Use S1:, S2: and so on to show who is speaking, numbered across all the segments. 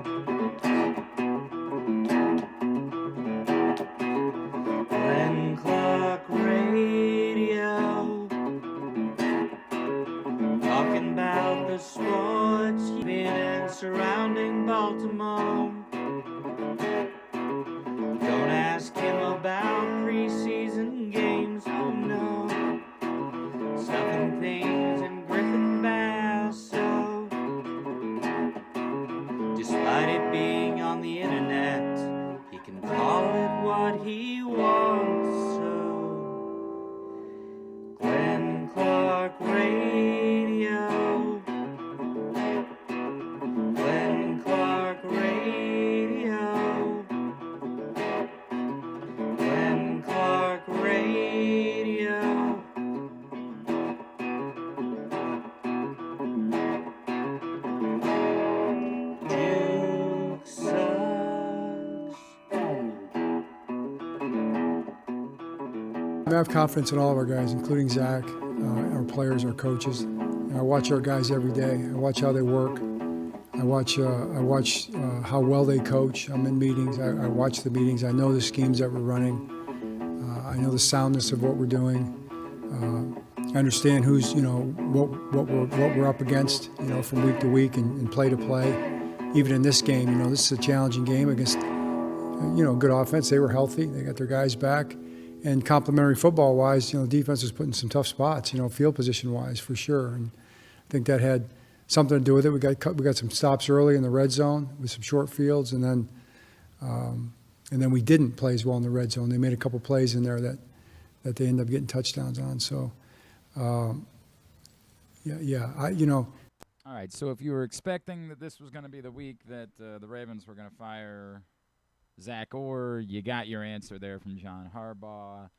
S1: Glenn Clark Radio, talking about the sports in and surrounding Baltimore. Don't ask him about preseason games, oh no. Stuff and things in Griffin Basso. Despite it being on the internet, he can call it what he wants, so Glenn Clark Radio. Glenn Clark Radio. Glenn Clark Radio. Duke sucks.
S2: I have confidence in all of our guys, including Zach, our players, our coaches. And I watch our guys every day. I watch how they work. I watch how well they coach. I'm in meetings. I watch the meetings. I know the schemes that we're running. I know the soundness of what we're doing. I understand who's, what we're up against, from week to week and play to play. Even in this game, this is a challenging game against, good offense. They were healthy. They got their guys back. And complementary football-wise, defense was put in some tough spots, field position-wise for sure. And I think that had something to do with it. We got some stops early in the red zone with some short fields, and then we didn't play as well in the red zone. They made a couple plays in there that they ended up getting touchdowns on. So,
S3: All right, so if you were expecting that this was going to be the week that the Ravens were going to fire Zach Orr, you got your answer there from John Harbaugh.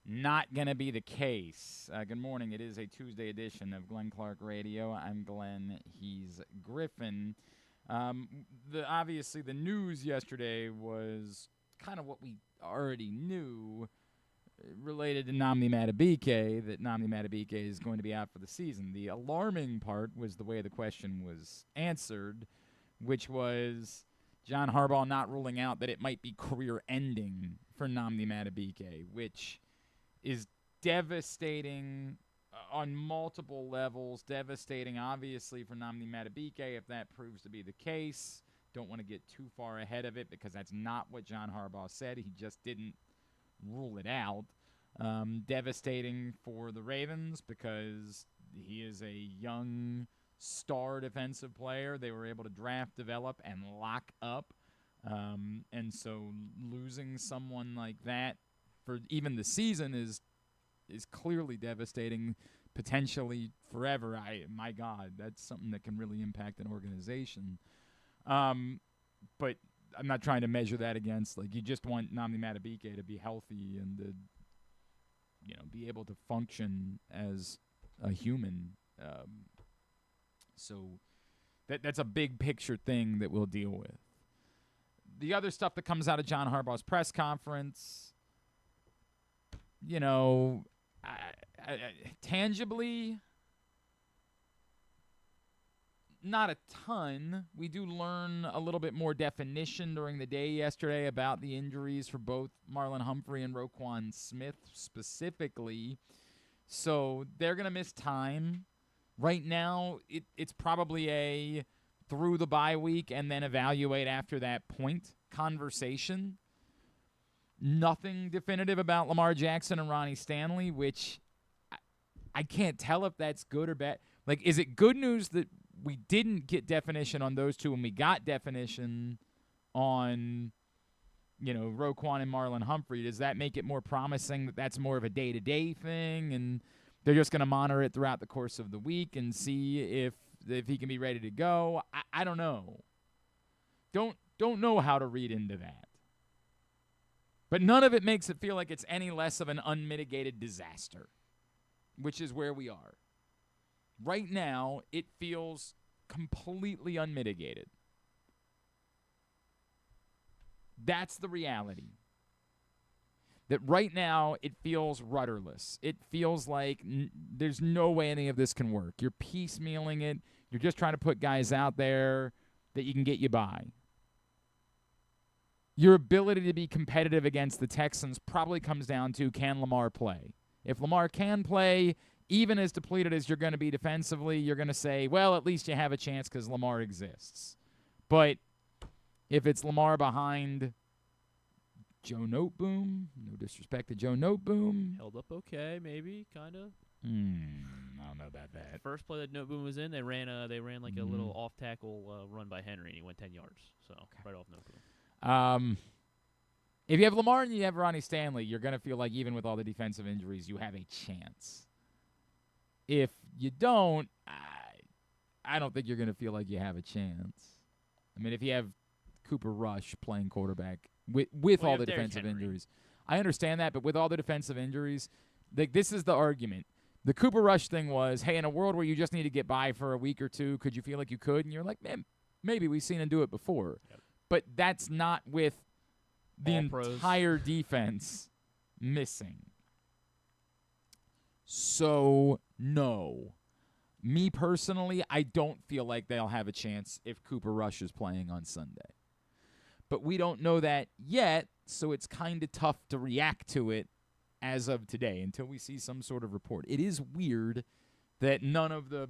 S3: Not going to be the case. Good morning. It is a Tuesday edition of Glenn Clark Radio. I'm Glenn. He's Griffin. Obviously, the news yesterday was kind of what we already knew related to Nnamdi Madubuike, that Nnamdi Madubuike is going to be out for the season. The alarming part was the way the question was answered, which was John Harbaugh not ruling out that it might be career-ending for Nnamdi Madubuike, which is devastating on multiple levels. Devastating, obviously, for Nnamdi Madubuike if that proves to be the case. Don't want to get too far ahead of it because that's not what John Harbaugh said. He just didn't rule it out. Devastating for the Ravens because he is a young star defensive player they were able to draft, develop, and lock up. And so losing someone like that for even the season is clearly devastating, potentially forever. My God, that's something that can really impact an organization. But I'm not trying to measure that against, you just want Nnamdi Madubuike to be healthy and to, be able to function as a human. So that's a big picture thing that we'll deal with. The other stuff that comes out of John Harbaugh's press conference, tangibly, not a ton. We do learn a little bit more definition during the day yesterday about the injuries for both Marlon Humphrey and Roquan Smith specifically. So they're going to miss time. Right now, it's probably a through the bye week and then evaluate after that point conversation. Nothing definitive about Lamar Jackson and Ronnie Stanley, which I can't tell if that's good or bad. Is it good news that we didn't get definition on those two and we got definition on, Roquan and Marlon Humphrey? Does that make it more promising that that's more of a day-to-day thing and they're just going to monitor it throughout the course of the week and see if he can be ready to go? I don't know. Don't know how to read into that. But none of it makes it feel like it's any less of an unmitigated disaster, which is where we are. Right now, it feels completely unmitigated. That's the reality. That right now, it feels rudderless. It feels like there's no way any of this can work. You're piecemealing it. You're just trying to put guys out there that you can get you by. your ability to be competitive against the Texans probably comes down to, can Lamar play? If Lamar can play, even as depleted as you're going to be defensively, you're going to say, well, at least you have a chance because Lamar exists. But if it's Lamar behind Joe Noteboom, no disrespect to Joe Noteboom.
S4: Held up okay, maybe, kind of.
S3: I don't know about that.
S4: First play that Noteboom was in, they ran like a little off tackle run by Henry, and he went 10 yards. So right off Noteboom.
S3: If you have Lamar and you have Ronnie Stanley, you're going to feel like even with all the defensive injuries, you have a chance. If you don't, I don't think you're going to feel like you have a chance. I mean, if you have Cooper Rush playing quarterback with all the defensive injuries, I understand that, but with all the defensive injuries, this is the argument. The Cooper Rush thing was, hey, in a world where you just need to get by for a week or two, could you feel like you could? And you're like, man, maybe we've seen him do it before.
S4: Yep.
S3: But that's not with the
S4: All
S3: entire defense missing. So, no. Me personally, I don't feel like they'll have a chance if Cooper Rush is playing on Sunday. But we don't know that yet, so it's kind of tough to react to it as of today until we see some sort of report. It is weird that none of the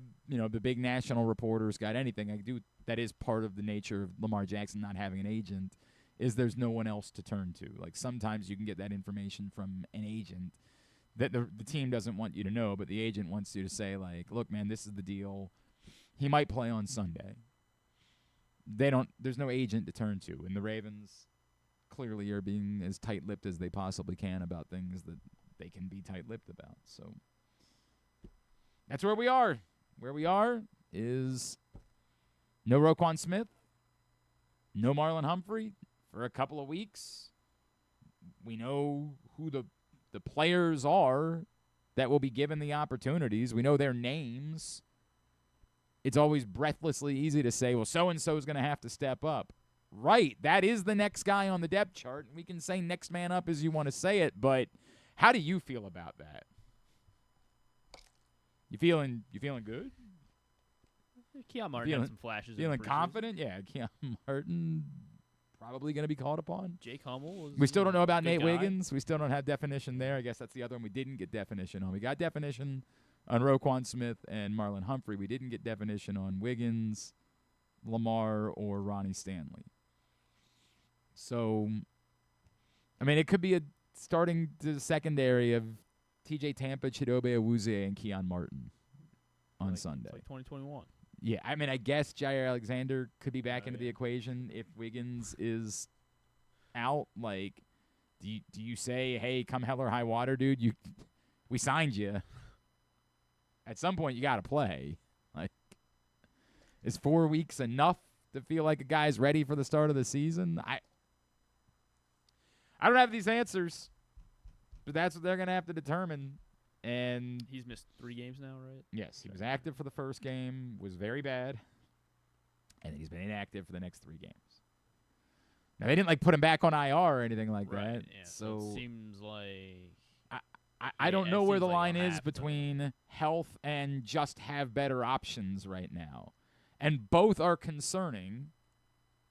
S3: big national reporters got anything. That is part of the nature of Lamar Jackson not having an agent, is there's no one else to turn to. Like sometimes you can get that information from an agent that the team doesn't want you to know, but the agent wants you to say, like, look, man, this is the deal. He might play on Sunday. There's no agent to turn to, and the Ravens clearly are being as tight-lipped as they possibly can about things that they can be tight-lipped about. So that's where we are. Where we are is no Roquan Smith, no Marlon Humphrey for a couple of weeks. We know who the players are that will be given the opportunities. We know their names. It's always breathlessly easy to say, well, so-and-so is going to have to step up. Right, that is the next guy on the depth chart. We can say next man up as you want to say it, but how do you feel about that? You feeling good?
S4: Keon Martin had some flashes.
S3: Feeling confident? Yeah, Keon Martin probably going to be called upon.
S4: Jake Hummel was
S3: we still don't know about Nate
S4: guy.
S3: Wiggins. We still don't have definition there. I guess that's the other one we didn't get definition on. We got definition on Roquan Smith and Marlon Humphrey. We didn't get definition on Wiggins, Lamar, or Ronnie Stanley. So, I mean, it could be a starting to the secondary of TJ Tampa, Chidobe Awuzie, and Keon Martin on Sunday.
S4: It's like 2021.
S3: Yeah, I mean, I guess Jair Alexander could be back into the equation if Wiggins is out. Like, do you say, hey, come hell or high water, dude? We signed you. At some point, you got to play. Like, is 4 weeks enough to feel like a guy's ready for the start of the season? I don't have these answers, but that's what they're going to have to determine. And
S4: he's missed 3 games now, right?
S3: Yes, he was active for the first game, was very bad, and he's been inactive for the next 3 games. Now, they didn't put him back on IR or anything like that.
S4: Yeah,
S3: so
S4: it seems like
S3: I don't know where the line is between health and just have better options right now. And both are concerning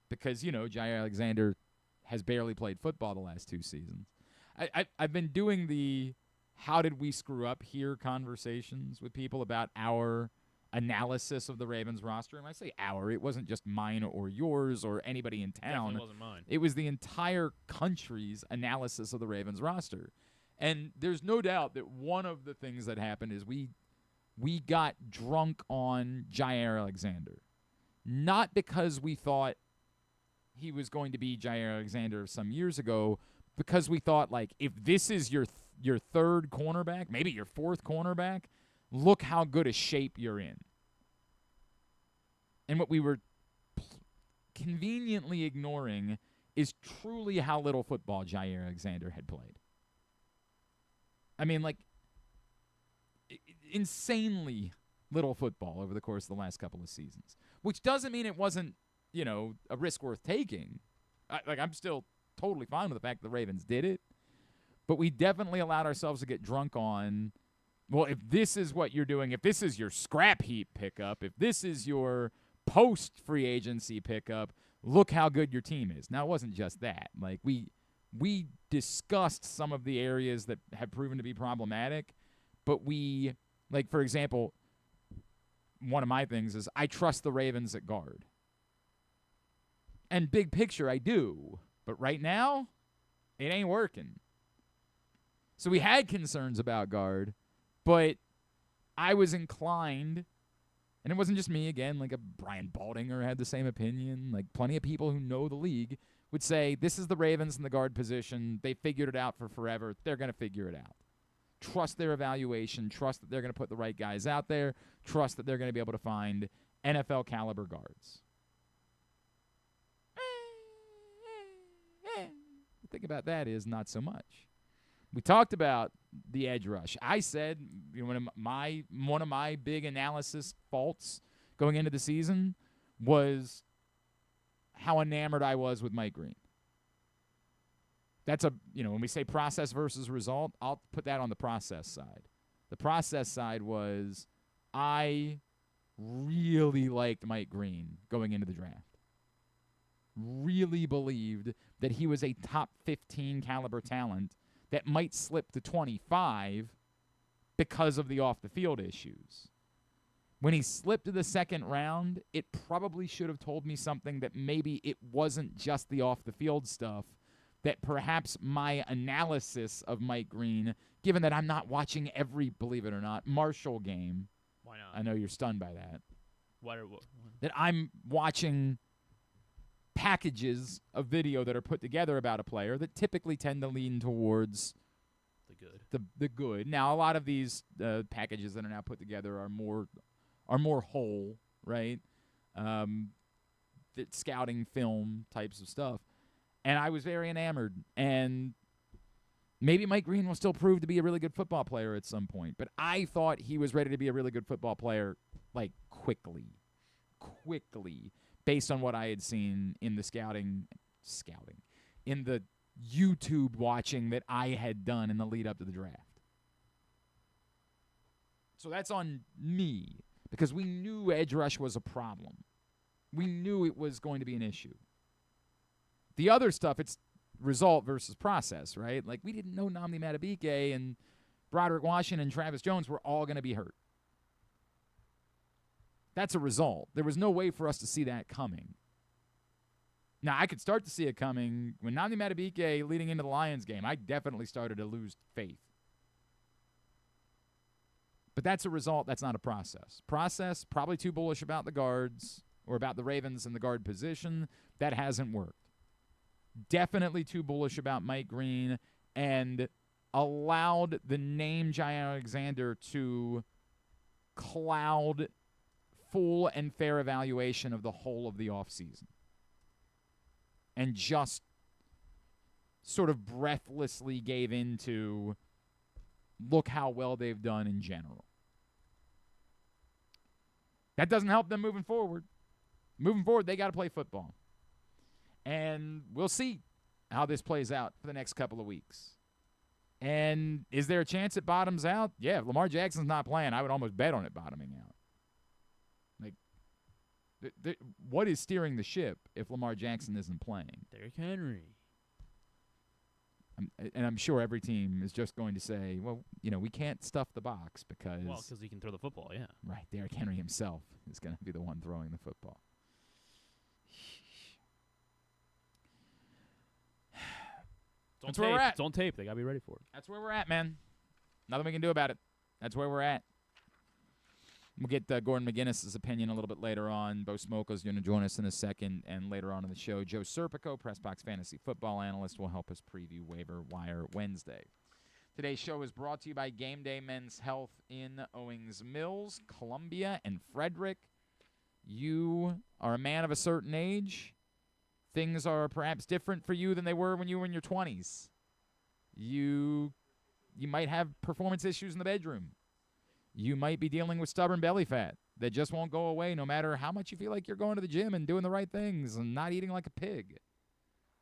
S3: because, Jair Alexander has barely played football the last 2 seasons. I've been doing the how did we screw up here conversations with people about our analysis of the Ravens roster. And I say our, it wasn't just mine or yours or anybody in town.
S4: Definitely wasn't mine.
S3: It was the entire country's analysis of the Ravens roster. And there's no doubt that one of the things that happened is we got drunk on Jair Alexander. Not because we thought he was going to be Jair Alexander some years ago, because we thought, like, if this is your third cornerback, maybe your fourth cornerback, look how good a shape you're in. And what we were conveniently ignoring is truly how little football Jair Alexander had played. I mean, like, insanely little football over the course of the last couple of seasons, which doesn't mean it wasn't, a risk worth taking. I'm still totally fine with the fact the Ravens did it, but we definitely allowed ourselves to get drunk on, well, if this is what you're doing, if this is your scrap heap pickup, if this is your post-free agency pickup, look how good your team is. Now, it wasn't just that. Like, we discussed some of the areas that have proven to be problematic, but we, like, for example, one of my things is I trust the Ravens at guard. And big picture, I do. But right now, it ain't working. So we had concerns about guard, but I was inclined, and it wasn't just me, again, like a Brian Baldinger had the same opinion. Like, plenty of people who know the league would say, this is the Ravens in the guard position. They figured it out for forever. They're going to figure it out. Trust their evaluation. Trust that they're going to put the right guys out there. Trust that they're going to be able to find NFL caliber guards. The thing about that is not so much. We talked about the edge rush. I said, one of my big analysis faults going into the season was how enamored I was with Mike Green. That's when we say process versus result, I'll put that on the process side. The process side was I really liked Mike Green going into the draft. Really believed that he was a top 15 caliber talent that might slip to 25 because of the off-the-field issues. When he slipped to the second round, it probably should have told me something that maybe it wasn't just the off-the-field stuff, that perhaps my analysis of Mike Green, given that I'm not watching every, believe it or not, Marshall game.
S4: Why not?
S3: I know you're stunned by that.
S4: What?
S3: That I'm watching packages of video that are put together about a player that typically tend to lean towards the good. Now, a lot of these packages that are now put together are more whole, right? Scouting film types of stuff. And I was very enamored. And maybe Mike Green will still prove to be a really good football player at some point. But I thought he was ready to be a really good football player, like, quickly, based on what I had seen in the scouting, in the YouTube watching that I had done in the lead up to the draft. So that's on me, because we knew edge rush was a problem. We knew it was going to be an issue. The other stuff, it's result versus process, right? Like, we didn't know Nnamdi Madubuike and Broderick Washington and Travis Jones were all going to be hurt. That's a result. There was no way for us to see that coming. Now, I could start to see it coming. When Nnamdi Madubuike leading into the Lions game, I definitely started to lose faith. But that's a result. That's not a process. Process, probably too bullish about the guards or about the Ravens in the guard position. That hasn't worked. Definitely too bullish about Mike Green and allowed the name Jair Alexander to cloud full and fair evaluation of the whole of the offseason. And just sort of breathlessly gave into, look how well they've done in general. That doesn't help them moving forward. Moving forward, they got to play football. And we'll see how this plays out for the next couple of weeks. And is there a chance it bottoms out? Yeah, if Lamar Jackson's not playing, I would almost bet on it bottoming out. Like, what is steering the ship if Lamar Jackson isn't playing?
S4: Derrick Henry.
S3: And I'm sure every team is just going to say, well, we can't stuff the box because...
S4: Well, because he can throw the football, yeah.
S3: Right, Derrick Henry himself is going to be the one throwing the football. That's where we're at.
S4: It's on tape. They got to be ready for it.
S3: That's where we're at, man. Nothing we can do about it. That's where we're at. We'll get Gordon McGuinness' opinion a little bit later on. Bo Smolka is going to join us in a second. And later on in the show, Joe Serpico, PressBox Fantasy Football Analyst, will help us preview Waiver-Wire Wednesday. Today's show is brought to you by Game Day Men's Health in Owings Mills, Columbia, and Frederick. You are a man of a certain age. Things are perhaps different for you than they were when you were in your 20s. You might have performance issues in the bedroom. You might be dealing with stubborn belly fat that just won't go away no matter how much you feel like you're going to the gym and doing the right things and not eating like a pig.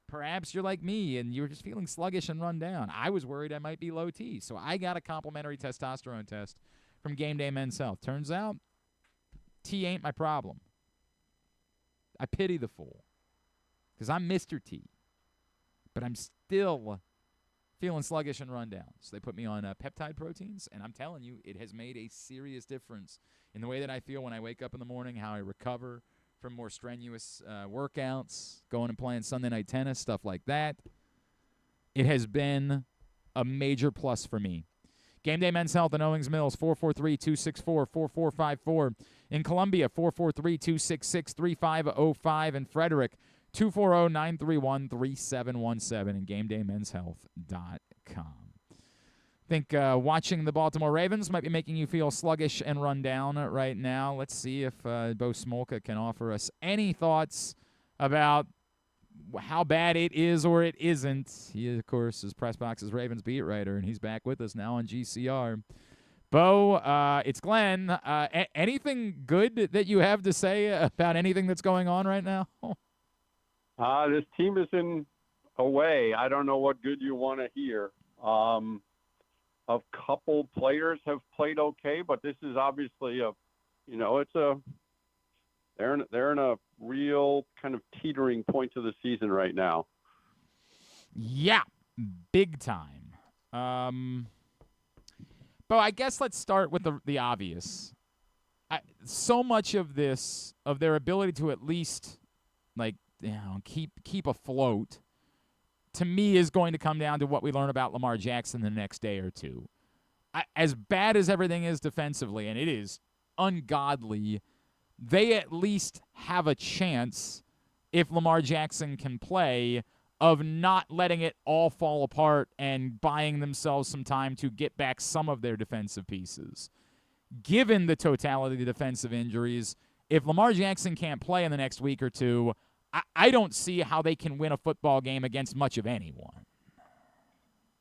S3: Perhaps you're like me and you're just feeling sluggish and run down. I was worried I might be low T, so I got a complimentary testosterone test from Game Day Men's Health. Turns out, T ain't my problem. I pity the fool. because I'm Mr. T, but I'm still feeling sluggish and run down. So they put me on peptide proteins, and I'm telling you, it has made a serious difference in the way that I feel when I wake up in the morning, how I recover from more strenuous workouts, going and playing Sunday night tennis, stuff like that. It has been a major plus for me. Game Day Men's Health in Owings Mills, 443-264-4454. In Columbia, 443-266-3505. In Frederick, 240-931-3717. And GameDayMen'sHealth.com. Think watching the Baltimore Ravens might be making you feel sluggish and run down right now. Let's see if Bo Smolka can offer us any thoughts about how bad it is or it isn't. He, of course, is PressBox's Ravens beat writer, and he's back with us now on GCR. Bo, it's Glenn. Anything good that you have to say about anything that's going on right now?
S5: This team is in a way. I don't know what good you want to hear. A couple players have played okay, but this is obviously they're in a real kind of teetering point of the season right now.
S3: Yeah, big time. But I guess let's start with the obvious. So much of this, of their ability to at least keep afloat, to me is going to come down to what we learn about Lamar Jackson the next day or two. As bad as everything is defensively, and it is ungodly, they at least have a chance, if Lamar Jackson can play, of not letting it all fall apart and buying themselves some time to get back some of their defensive pieces. Given the totality of the defensive injuries, if Lamar Jackson can't play in the next week or two, I don't see how they can win a football game against much of anyone.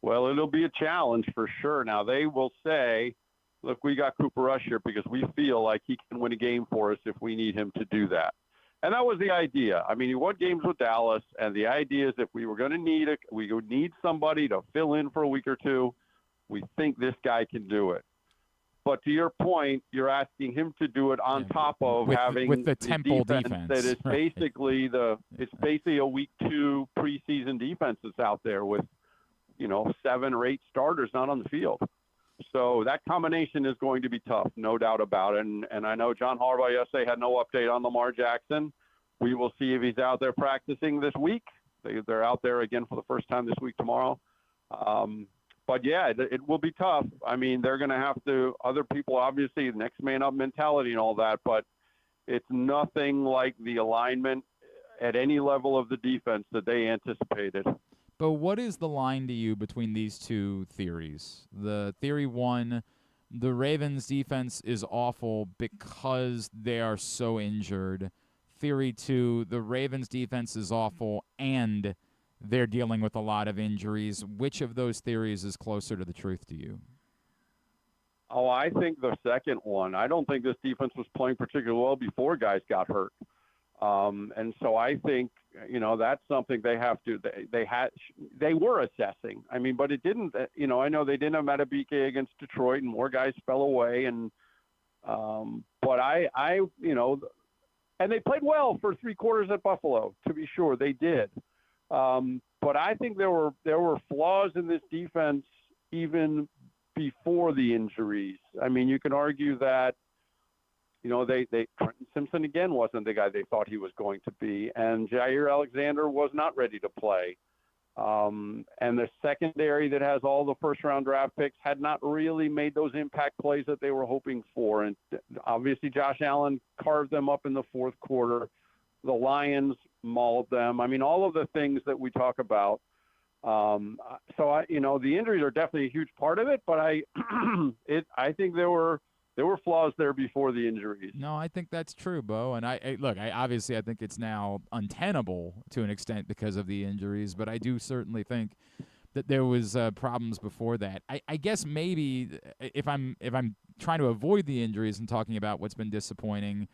S5: Well, it'll be a challenge for sure. Now, they will say, look, we got Cooper Rush here because we feel like he can win a game for us if we need him to do that. And that was the idea. I mean, he won games with Dallas, and the idea is if we were going to we would need somebody to fill in for a week or two, we think this guy can do it. But to your point, you're asking him to do it on top of having
S3: the Temple defense
S5: that is basically it's basically a week 2 preseason defense that's out there with 7 or 8 starters not on the field. So that combination is going to be tough, no doubt about it. And I know John Harbaugh yesterday had no update on Lamar Jackson. We will see if he's out there practicing this week. They're out there again for the first time this week tomorrow. But, yeah, it will be tough. I mean, they're going to have to – other people, obviously, next man up mentality and all that, but it's nothing like the alignment at any level of the defense that they anticipated.
S3: But what is the line to you between these two theories? The theory one, the Ravens' defense is awful because they are so injured. Theory two, the Ravens' defense is awful and they're dealing with a lot of injuries. Which of those theories is closer to the truth to you?
S5: Oh, I think the second one. I don't think this defense was playing particularly well before guys got hurt. And so I think, that's something they have to, they were assessing. I mean, but it didn't, I know they didn't have Matabike against Detroit and more guys fell away. And, but and they played well for 3 quarters at Buffalo, to be sure they did. But I think there were flaws in this defense even before the injuries. I mean, you can argue that, Trenton Simpson again wasn't the guy they thought he was going to be, and Jair Alexander was not ready to play. And the secondary that has all the first-round draft picks had not really made those impact plays that they were hoping for. And obviously Josh Allen carved them up in the fourth quarter. The Lions mauled them. I mean, all of the things that we talk about. So the injuries are definitely a huge part of it, but I think there were flaws there before the injuries.
S3: No, I think that's true, Bo. And I think it's now untenable to an extent because of the injuries, but I do certainly think that there was problems before that. I guess maybe if I'm trying to avoid the injuries and talking about what's been disappointing,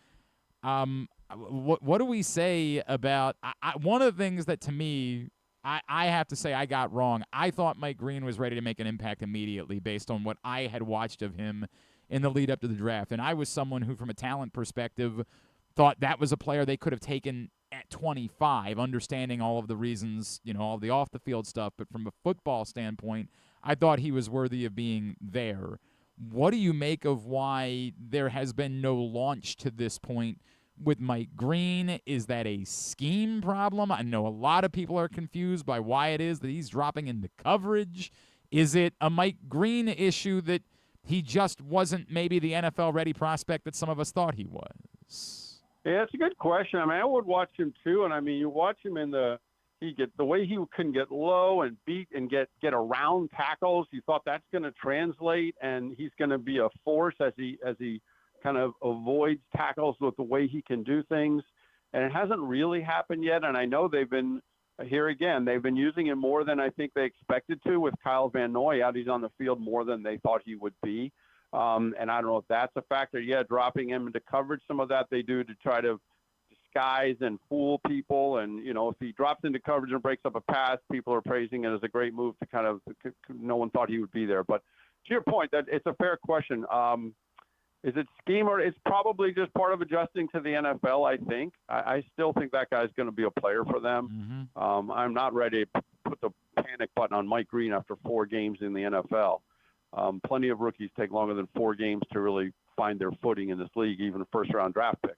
S3: what do we say about one of the things that to me I have to say I got wrong. I thought Mike Green was ready to make an impact immediately based on what I had watched of him in the lead up to the draft. And I was someone who, from a talent perspective, thought that was a player they could have taken at 25, understanding all of the reasons, all the off-the-field stuff. But from a football standpoint, I thought he was worthy of being there. What do you make of why there has been no launch to this point with Mike Green? Is that a scheme problem? I know a lot of people are confused by why it is that he's dropping into coverage. Is it a Mike Green issue that he just wasn't maybe the NFL-ready prospect that some of us thought he was?
S5: Yeah, it's a good question. I mean, I would watch him too, and I mean, you watch him in the way he can get low and beat and get around tackles. You thought that's going to translate, and he's going to be a force as he kind of avoids tackles with the way he can do things. And it hasn't really happened yet. And I know they've been using him more than I think they expected to with Kyle Van Noy out. He's on the field more than they thought he would be. And I don't know if that's a factor. Yeah, dropping him into coverage, some of that they do to try to disguise and fool people. And, if he drops into coverage and breaks up a pass, people are praising it as a great move to kind of – no one thought he would be there. But to your point, that it's a fair question. Is it scheme or it's probably just part of adjusting to the NFL, I think. I still think that guy's going to be a player for them. Mm-hmm. I'm not ready to put the panic button on Mike Green after 4 games in the NFL. Plenty of rookies take longer than 4 games to really find their footing in this league, even first-round draft picks.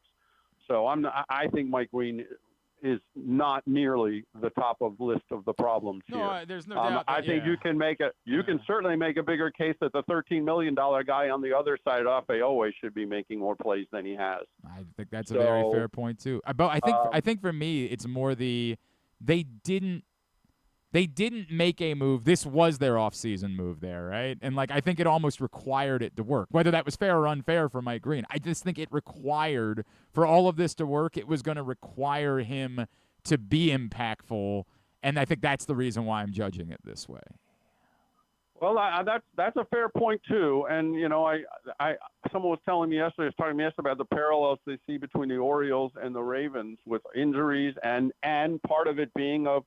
S5: So I think Mike Green is not nearly the top of list of the problems here.
S3: There's no doubt.
S5: I think you can certainly make a bigger case that the $13 million guy on the other side of always should be making more plays than he has.
S3: I think that's a very fair point too. But I think for me it's more they didn't make a move. This was their off-season move there, right? And I think it almost required it to work. Whether that was fair or unfair for Mike Green, I just think it required, for all of this to work, it was going to require him to be impactful, and I think that's the reason why I'm judging it this way.
S5: Well, that's a fair point too. And someone was talking to me yesterday about the parallels they see between the Orioles and the Ravens with injuries, and part of it being a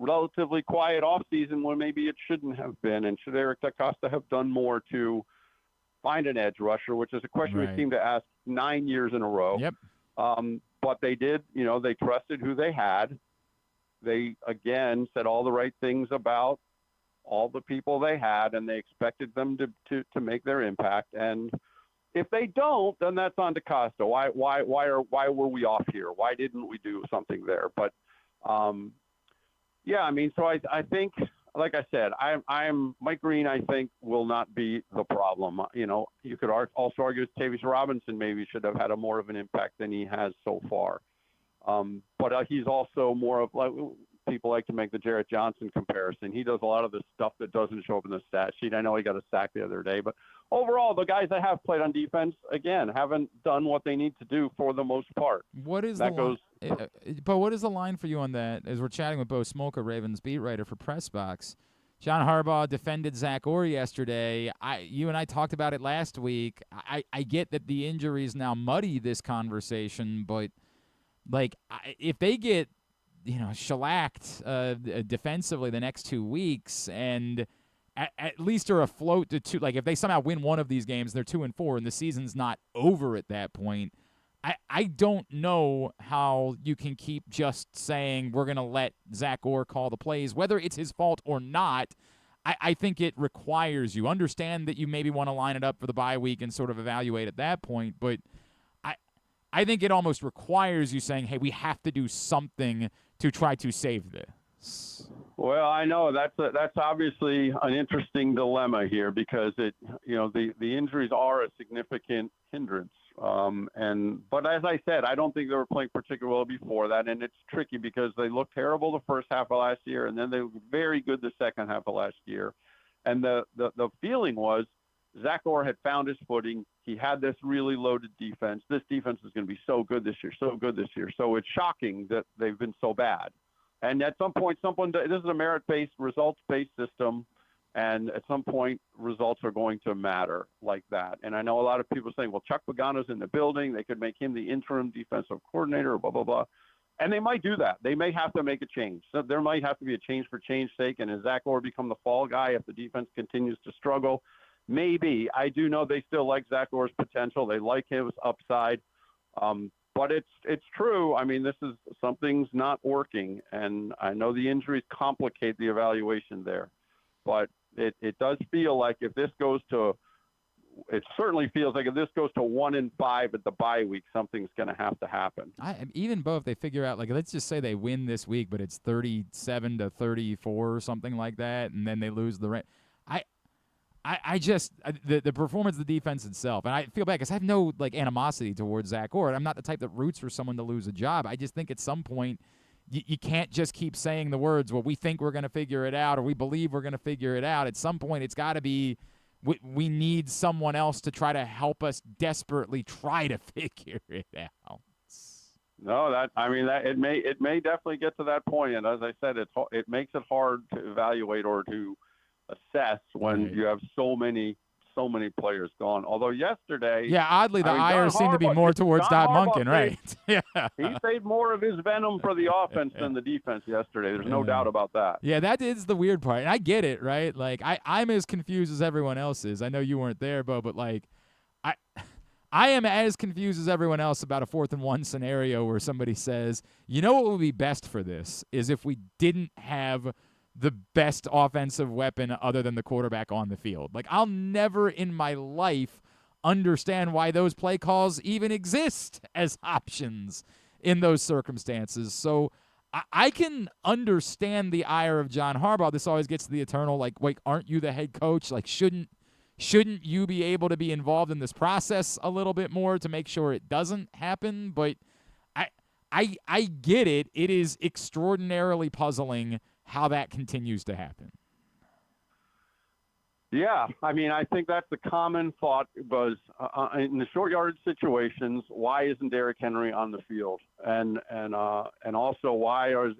S5: relatively quiet offseason when maybe it shouldn't have been. And should Eric DaCosta have done more to find an edge rusher, which is a question we seem to ask 9 years in a row.
S3: Yep.
S5: But they did, they trusted who they had. They, again, said all the right things about all the people they had, and they expected them to make their impact. And if they don't, then that's on DaCosta. Why were we off here? Why didn't we do something there? But, yeah, I mean, so I think, like I said, I'm Mike Green, I think, will not be the problem. You could also argue Tavius Robinson maybe should have had more of an impact than he has so far. But he's also more of, people like to make the Jarrett Johnson comparison. He does a lot of the stuff that doesn't show up in the stat sheet. I know he got a sack the other day, but overall, the guys that have played on defense, again, haven't done what they need to do for the most part.
S3: What is the line for you on that? As we're chatting with Bo Smolka, Ravens beat writer for PressBox, John Harbaugh defended Zach Orr yesterday. You and I talked about it last week. I get that the injuries now muddy this conversation, but if they get shellacked defensively the next 2 weeks, and at least are afloat to 2. If they somehow win one of these games, they're 2-4, and the season's not over at that point. I don't know how you can keep just saying we're going to let Zach Orr call the plays, whether it's his fault or not. I think it requires you understand that you maybe want to line it up for the bye week and sort of evaluate at that point, but I think it almost requires you saying, hey, we have to do something to try to save this.
S5: Well, I know that's obviously an interesting dilemma here because the injuries are a significant hindrance. But as I said, I don't think they were playing particularly well before that, and it's tricky because they looked terrible the first half of last year, and then they were very good the second half of last year. And the feeling was Zach Orr had found his footing. He had this really loaded defense. This defense is going to be so good this year, so good this year. So it's shocking that they've been so bad. And at some point, this is a merit-based, results-based system, and at some point, results are going to matter like that. And I know a lot of people saying, well, Chuck Pagano's in the building. They could make him the interim defensive coordinator, blah, blah, blah. And they might do that. They may have to make a change. So there might have to be a change for change's sake. And has Zach Orr become the fall guy if the defense continues to struggle? Maybe. I do know they still like Zach Orr's potential. They like his upside. But but it's true. I mean, something's not working, and I know the injuries complicate the evaluation there, but it does feel like if this goes to, it certainly feels like if this goes to 1-5 at the bye week, something's going to have to happen.
S3: Even Bo, if they figure out, like, let's just say they win this week, but it's 37-34 or something like that, and then they lose the the performance of the defense itself, and I feel bad because I have no animosity towards Zach Orr. I'm not the type that roots for someone to lose a job. I just think at some point you can't just keep saying the words, well, we think we're going to figure it out, or we believe we're going to figure it out. At some point, it's got to be we need someone else to try to help us desperately try to figure it out.
S5: No, it may definitely get to that point, and as I said, it makes it hard to evaluate or to assess when you have so many players gone. Although yesterday,
S3: oddly, the ire seemed to be more towards Dodd Monken, right?
S5: He saved more of his venom for the offense than the defense yesterday. There's no doubt about that.
S3: Yeah, that is the weird part, and I get it, right? Like I'm as confused as everyone else is. I know you weren't there, Bo, but I am as confused as everyone else about a 4th and 1 scenario where somebody says, you know what would be best for this is if we didn't have the best offensive weapon other than the quarterback on the field. Like, I'll never in my life understand why those play calls even exist as options in those circumstances. So I can understand the ire of John Harbaugh. This always gets to the eternal, like, wait, aren't you the head coach? Like, shouldn't you be able to be involved in this process a little bit more to make sure it doesn't happen? But I get it. It is extraordinarily puzzling how that continues to happen.
S5: Yeah, I mean, I think that's the common thought was in the short yardage situations, why isn't Derrick Henry on the field? And also why is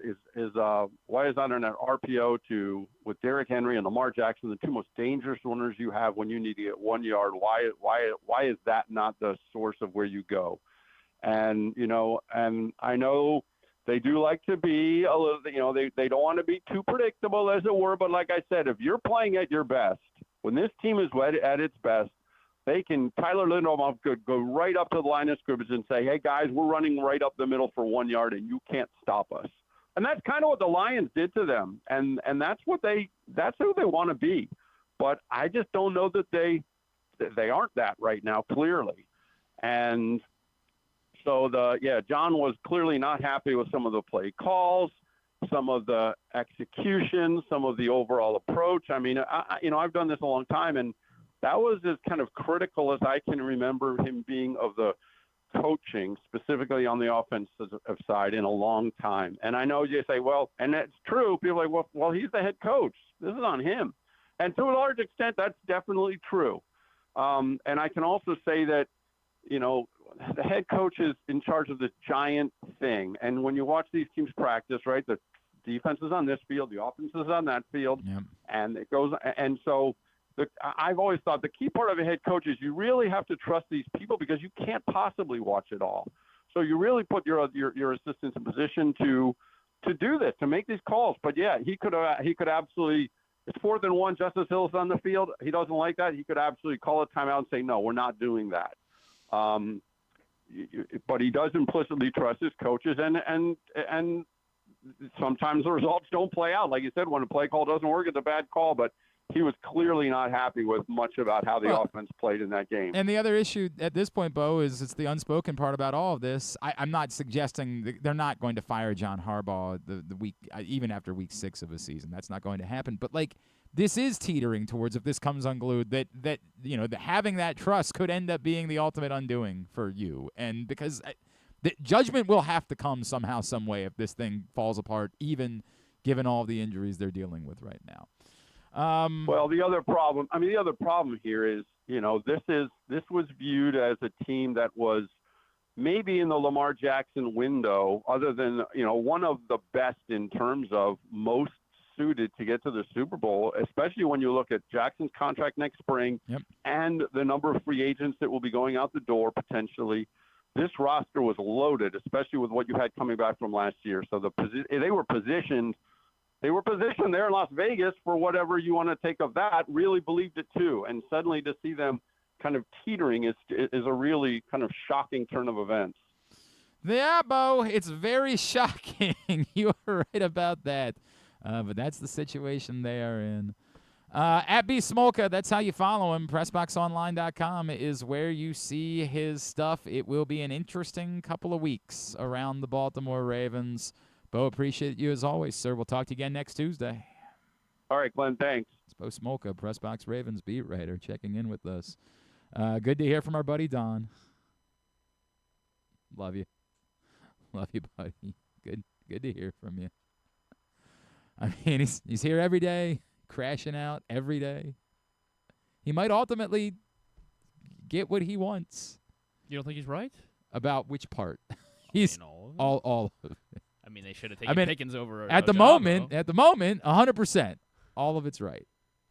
S5: not an RPO with Derrick Henry and Lamar Jackson, the two most dangerous runners you have when you need to get 1 yard? Why is that not the source of where you go? And and I know they do like to be a little, they don't want to be too predictable, as it were. But like I said, if you're playing at your best, when this team is at its best, Tyler Linderbaum could go right up to the line of scrimmage and say, hey, guys, we're running right up the middle for 1 yard, and you can't stop us. And that's kind of what the Lions did to them. And that's who they want to be. But I just don't know that they aren't that right now, clearly. And so John was clearly not happy with some of the play calls, some of the execution, some of the overall approach. I mean, I've done this a long time, and that was as kind of critical as I can remember him being of the coaching, specifically on the offensive side, in a long time. And I know you say, well, and that's true. People are like, well, he's the head coach. This is on him. And to a large extent, that's definitely true. And I can also say that, the head coach is in charge of this giant thing. And when you watch these teams practice, right, the defense is on this field, the offense is on that field, and it goes. And so I've always thought the key part of a head coach is you really have to trust these people because you can't possibly watch it all. So you really put your assistants in position to do this, to make these calls. But yeah, he could absolutely. It's 4th and 1. Justice Hill's on the field. He doesn't like that. He could absolutely call a timeout and say, no, we're not doing that. But he does implicitly trust his coaches, and sometimes the results don't play out. Like you said, when a play call doesn't work, it's a bad call, but he was clearly not happy with much about how the offense played in that game.
S3: And the other issue at this point, Bo, is it's the unspoken part about all of this. I'm not suggesting they're not going to fire John Harbaugh the week, even after week 6 of a season. That's not going to happen. But this is teetering towards, if this comes unglued, that having that trust could end up being the ultimate undoing for you. And because the judgment will have to come somehow, some way, if this thing falls apart, even given all the injuries they're dealing with right now.
S5: Well, the other problem here is, this was viewed as a team that was maybe in the Lamar Jackson window, other than, one of the best in terms of most suited to get to the Super Bowl, especially when you look at Jackson's contract next spring and the number of free agents that will be going out the door potentially. This roster was loaded, especially with what you had coming back from last year. So they were positioned there in Las Vegas for whatever you want to take of that, really believed it too. And suddenly to see them kind of teetering is a really kind of shocking turn of events.
S3: Yeah, Bo, it's very shocking. You are right about that. But that's the situation they are in. At B Smolka, that's how you follow him. PressBoxOnline.com is where you see his stuff. It will be an interesting couple of weeks around the Baltimore Ravens. Bo, appreciate you as always, sir. We'll talk to you again next Tuesday.
S5: All right, Glenn, thanks.
S3: It's Bo Smolka, PressBox Ravens beat writer, checking in with us. Good to hear from our buddy Don. Love you. Love you, buddy. Good to hear from you. I mean, he's here every day, crashing out every day. He might ultimately get what he wants.
S4: You don't think he's right?
S3: About which part? He's all of it.
S4: I mean, they should have taken Pickens over.
S3: At the moment, 100%. All of it's right.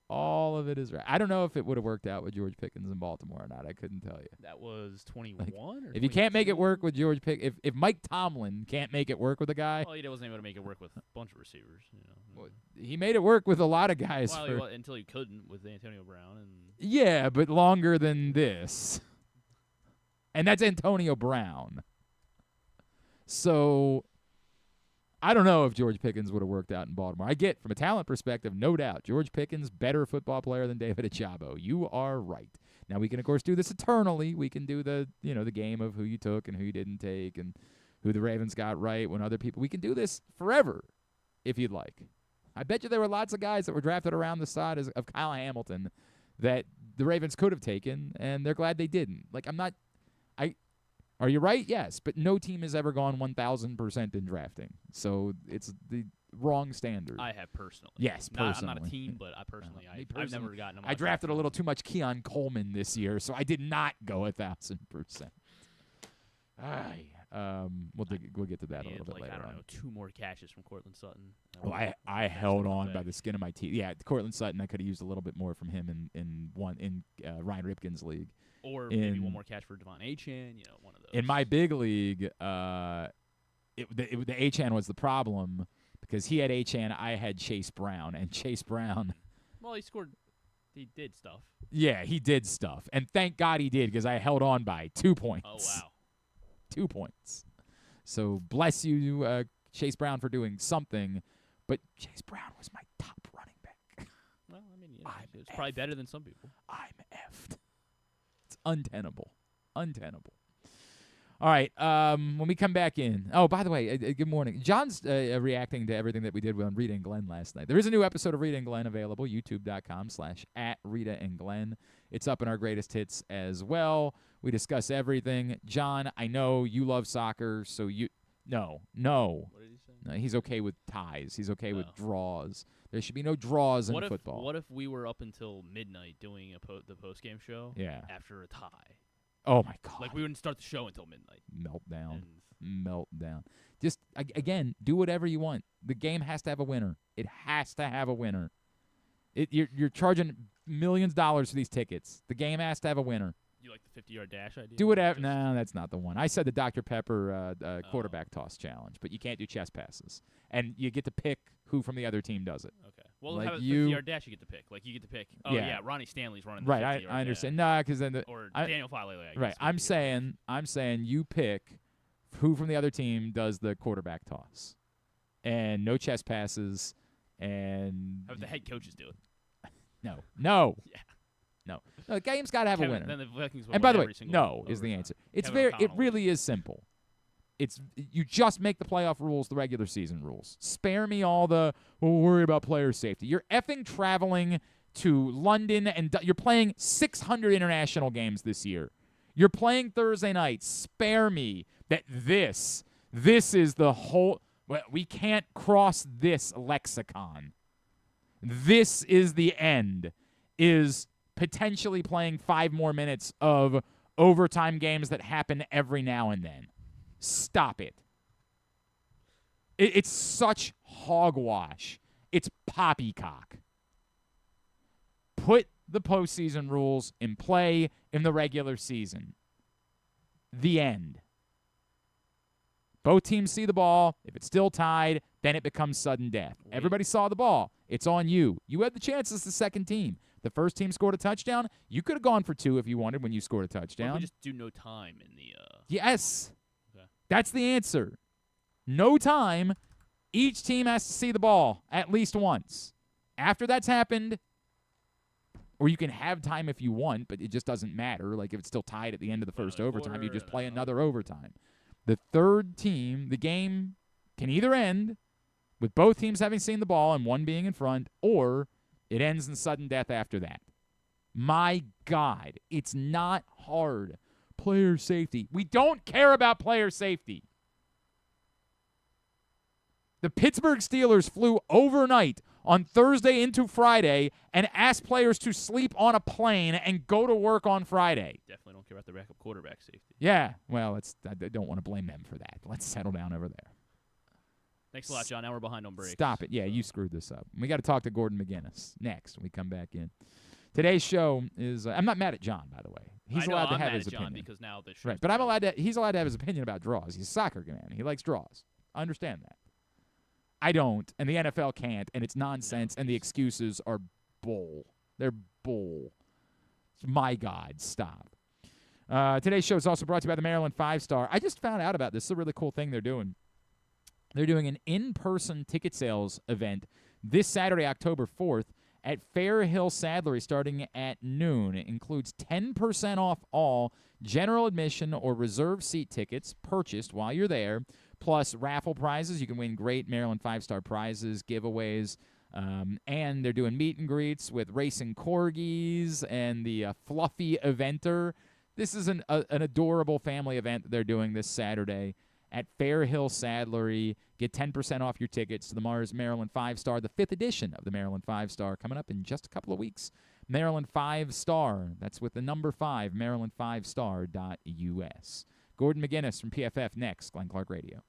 S3: All of it is right. I don't know if it would have worked out with George Pickens in Baltimore or not. I couldn't tell you.
S4: That was 21 or
S3: if you can't make it work with George Pickens, if Mike Tomlin can't make it work with a guy.
S4: Well, he wasn't able to make it work with a bunch of receivers.
S3: Well, he made it work with a lot of guys.
S4: Well, until he couldn't with Antonio Brown.
S3: Yeah, but longer than this. And that's Antonio Brown. So I don't know if George Pickens would have worked out in Baltimore. I get, from a talent perspective, no doubt, George Pickens, better football player than David Ojabo. You are right. Now, we can, of course, do this eternally. We can do the game of who you took and who you didn't take and who the Ravens got right when other people. We can do this forever if you'd like. I bet you there were lots of guys that were drafted around the side of Kyle Hamilton that the Ravens could have taken, and they're glad they didn't. Are you right? Yes, but no team has ever gone 1,000% in drafting. So it's the wrong standard.
S4: I have personally.
S3: Yes, personally.
S4: I'm not a team, but I've never gotten.
S3: I drafted a little too much Keon Coleman this year, so I did not go 1,000%. We'll get to that a little bit later.
S4: I don't know, 2 more catches from Cortland Sutton.
S3: I held on by the skin of my teeth. Yeah, Cortland Sutton, I could have used a little bit more from him in Ryan Ripken's league.
S4: Or maybe one more catch for Devon Achane, one of those.
S3: In my big league, the Achane was the problem because he had Achane, I had Chase Brown, and Chase Brown.
S4: Well, he did stuff.
S3: Yeah, he did stuff, and thank God he did because I held on by 2 points.
S4: Oh wow,
S3: 2 points. So bless you, Chase Brown, for doing something, but Chase Brown was my top running back.
S4: Well, I mean, it's probably better than some people.
S3: I'm effed. Untenable. All right, when we come back in. Oh, by the way, good morning. John's reacting to everything that we did on Rita and Glenn last night. There is a new episode of Rita and Glenn available, youtube.com/@Rita and Glenn. It's up in our greatest hits as well. We discuss everything. John, I know you love soccer, so you no.
S4: What did he say?
S3: No, he's okay with ties. He's okay with draws. There should be no draws in football.
S4: What if we were up until midnight doing the post-game show after a tie?
S3: Oh, my God.
S4: Like, we wouldn't start the show until midnight.
S3: Meltdown. Just, again, do whatever you want. The game has to have a winner. It has to have a winner. You're charging millions of dollars for these tickets. The game has to have a winner.
S4: You like the 50-yard dash idea?
S3: Do whatever. No, that's not the one. I said the Dr. Pepper quarterback toss challenge, but you can't do chest passes. And you get to pick who from the other team does it.
S4: Okay. Well, like how about 50-yard dash you get to pick? Like, you get to pick. Oh, yeah, Ronnie Stanley's running the 50-yard
S3: I understand. No, because then
S4: or Daniel Falele.
S3: Right. I'm saying you pick who from the other team does the quarterback toss. And no chest passes. And
S4: how about the head coaches do it?
S3: No.
S4: Yeah.
S3: No, the game's got to have a winner.
S4: Then the Vikings will
S3: and by the way,
S4: no
S3: is the answer. It really is simple. You just make the playoff rules the regular season rules. Spare me all the worry about player safety. You're effing traveling to London and you're playing 600 international games this year. You're playing Thursday night. Spare me that this is the whole. Well, we can't cross this lexicon. This is the end. Is potentially playing 5 more minutes of overtime games that happen every now and then. Stop it. It's such hogwash. It's poppycock. Put the postseason rules in play in the regular season. The end. Both teams see the ball. If it's still tied, then it becomes sudden death. Everybody saw the ball. It's on you. You had the chance as the second team. The first team scored a touchdown. You could have gone for 2 if you wanted when you scored a touchdown.
S4: Or we just do no time in the
S3: Yes.
S4: Okay.
S3: That's the answer. No time. Each team has to see the ball at least once. After that's happened, or you can have time if you want, but it just doesn't matter. Like if it's still tied at the end of the first overtime, you just play another overtime. The third team, the game can either end with both teams having seen the ball and one being in front, or it ends in sudden death after that. My God, it's not hard. Player safety. We don't care about player safety. The Pittsburgh Steelers flew overnight on Thursday into Friday and asked players to sleep on a plane and go to work on Friday.
S4: Definitely don't care about the backup quarterback safety.
S3: Yeah, well, I don't want to blame them for that. Let's settle down over there.
S4: Thanks a lot, John. Now we're behind on breaks.
S3: Stop it. Yeah, you screwed this up. We got to talk to Gordon McGuinness next when we come back in. Today's show is I'm not mad at John, by the way. He's allowed to have his opinion.
S4: Because now the
S3: right, but he's allowed to have his opinion about draws. He's a soccer man. He likes draws. I understand that. I don't, and the NFL can't, and it's nonsense, and the excuses are bull. They're bull. My God, stop. Today's show is also brought to you by the Maryland 5-Star. I just found out about this. It's a really cool thing they're doing. They're doing an in-person ticket sales event this Saturday, October 4th, at Fair Hill Saddlery starting at noon. It includes 10% off all general admission or reserved seat tickets purchased while you're there, plus raffle prizes. You can win great Maryland 5-Star prizes, giveaways, and they're doing meet and greets with racing corgis and the fluffy eventer. This is an adorable family event that they're doing this Saturday at Fair Hill Saddlery. Get 10% off your tickets to the Maryland 5-Star, the 5th edition of the Maryland 5-Star, coming up in just a couple of weeks. Maryland 5-Star. That's with the number 5, maryland5star.us. Gordon McGuinness from PFF next, Glenn Clark Radio.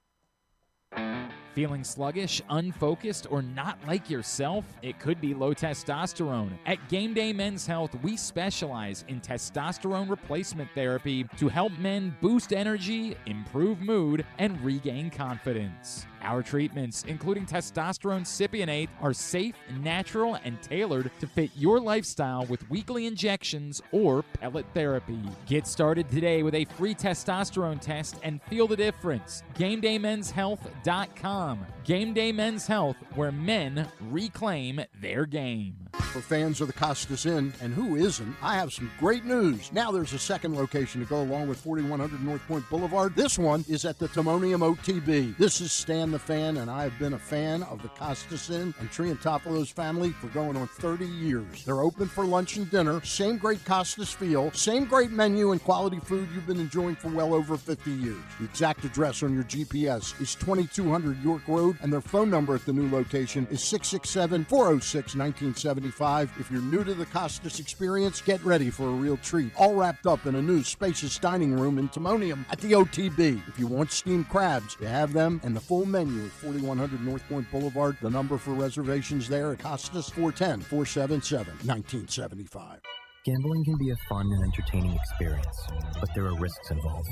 S3: Feeling sluggish, unfocused, or not like yourself? It could be low testosterone. At Game Day Men's Health, we specialize in testosterone replacement therapy to help men boost energy, improve mood, and regain confidence. Our treatments, including testosterone cypionate, are safe, natural, and tailored to fit your lifestyle with weekly injections or pellet therapy. Get started today with a free testosterone test and feel the difference. GameDayMen'sHealth.com. Game Day Men's Health, where men reclaim their game.
S6: For fans of the Costas Inn, and who isn't, I have some great news. Now there's a second location to go along with 4100 North Point Boulevard. This one is at the Timonium OTB. This is Stan the Fan, and I have been a fan of the Costas Inn and Triantafalo's family for going on 30 years. They're open for lunch and dinner, same great Costas feel, same great menu and quality food you've been enjoying for well over 50 years. The exact address on your GPS is 2200 York Road, and their phone number at the new location is 667-406-1975. If you're new to the Costas experience, get ready for a real treat. All wrapped up in a new spacious dining room in Timonium at the OTB. If you want steamed crabs, you have them, and the full menu at 4100 North Point Boulevard. The number for reservations there at Costas, 410-477-1975.
S7: Gambling can be a fun and entertaining experience, but there are risks involved.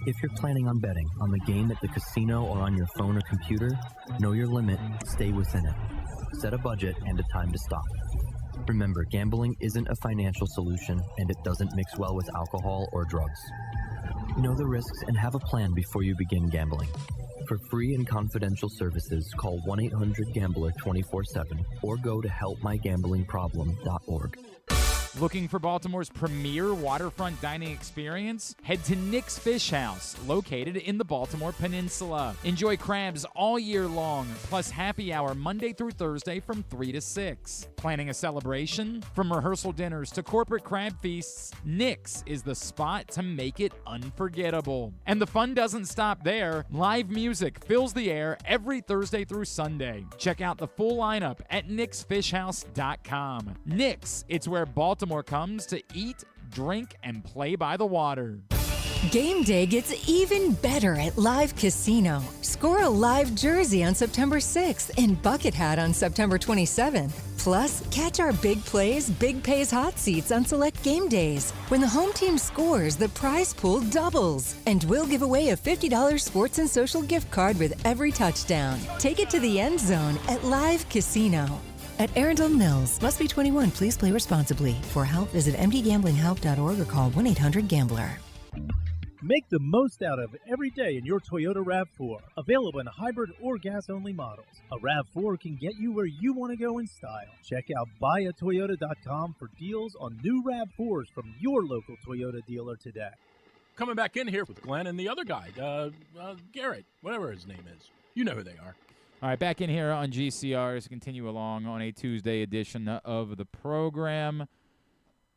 S7: If you're planning on betting on the game at the casino or on your phone or computer, know your limit, stay within it. Set a budget and a time to stop. Remember, gambling isn't a financial solution, and it doesn't mix well with alcohol or drugs. Know the risks and have a plan before you begin gambling. For free and confidential services, call 1-800-GAMBLER 24/7 or go to helpmygamblingproblem.org.
S3: Looking for Baltimore's premier waterfront dining experience? Head to Nick's Fish House, located in the Baltimore Peninsula. Enjoy crabs all year long, plus happy hour Monday through Thursday from 3 to 6. Planning a celebration? From rehearsal dinners to corporate crab feasts, Nick's is the spot to make it unforgettable. And the fun doesn't stop there. Live music fills the air every Thursday through Sunday. Check out the full lineup at nicksfishhouse.com. Nick's, it's where Baltimore comes to eat, drink, and play by the water.
S8: Game day gets even better at Live Casino. Score a live jersey on September 6th and bucket hat on September 27th. Plus, catch our big plays, big pays hot seats on select game days. When the home team scores, the prize pool doubles. And we'll give away a $50 sports and social gift card with every touchdown. Take it to the end zone at Live Casino. At Arundel Mills, must be 21. Please play responsibly. For help, visit mdgamblinghelp.org or call 1-800-GAMBLER.
S9: Make the most out of every day in your Toyota RAV4. Available in hybrid or gas-only models. A RAV4 can get you where you want to go in style. Check out buyatoyota.com for deals on new RAV4s from your local Toyota dealer today.
S10: Coming back in here with Glenn and the other guy, Garrett, whatever his name is. You know who they are.
S3: All right, back in here on GCR as we continue along on a Tuesday edition of the program.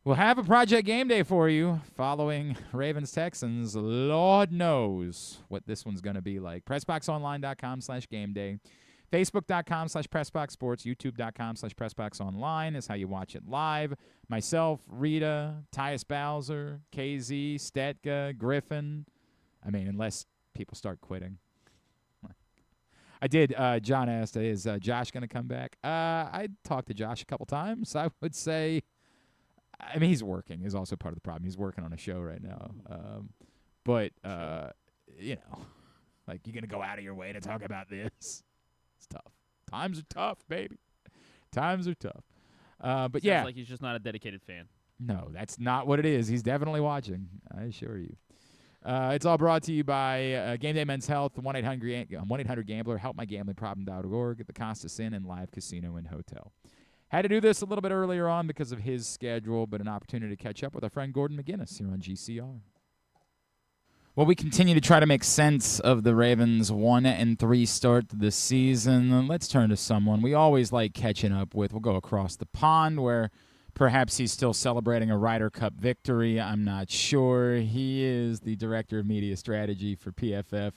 S3: We'll have a Project Game Day for you following Ravens-Texans. Lord knows what this one's going to be like. PressBoxOnline.com/gameday. Facebook.com/PressBoxSports. YouTube.com/PressBoxOnline is how you watch it live. Myself, Rita, Tyus Bowser, KZ, Stetka, Griffin. I mean, unless people start quitting. I did. John asked, is Josh going to come back? I talked to Josh a couple times. I would say, I mean, he's working is also part of the problem. He's working on a show right now. But, you know, like, you're going to go out of your way to talk about this. It's tough. Times are tough, baby. Times are tough. But, yeah.
S4: Sounds like he's just not a dedicated fan.
S3: No, that's not what it is. He's definitely watching, I assure you. It's all brought to you by Game Day Men's Health, 1-800-GAMBLER, helpmygamblingproblem.org, the Costas Inn, and Live Casino and Hotel. Had to do this a little bit earlier on because of his schedule, but an opportunity to catch up with our friend Gordon McGuinness here on GCR. Well, we continue to try to make sense of the Ravens' 1-3 start to the season. Let's turn to someone we always like catching up with. We'll go across the pond where perhaps he's still celebrating a Ryder Cup victory. I'm not sure. He is the Director of Media Strategy for PFF.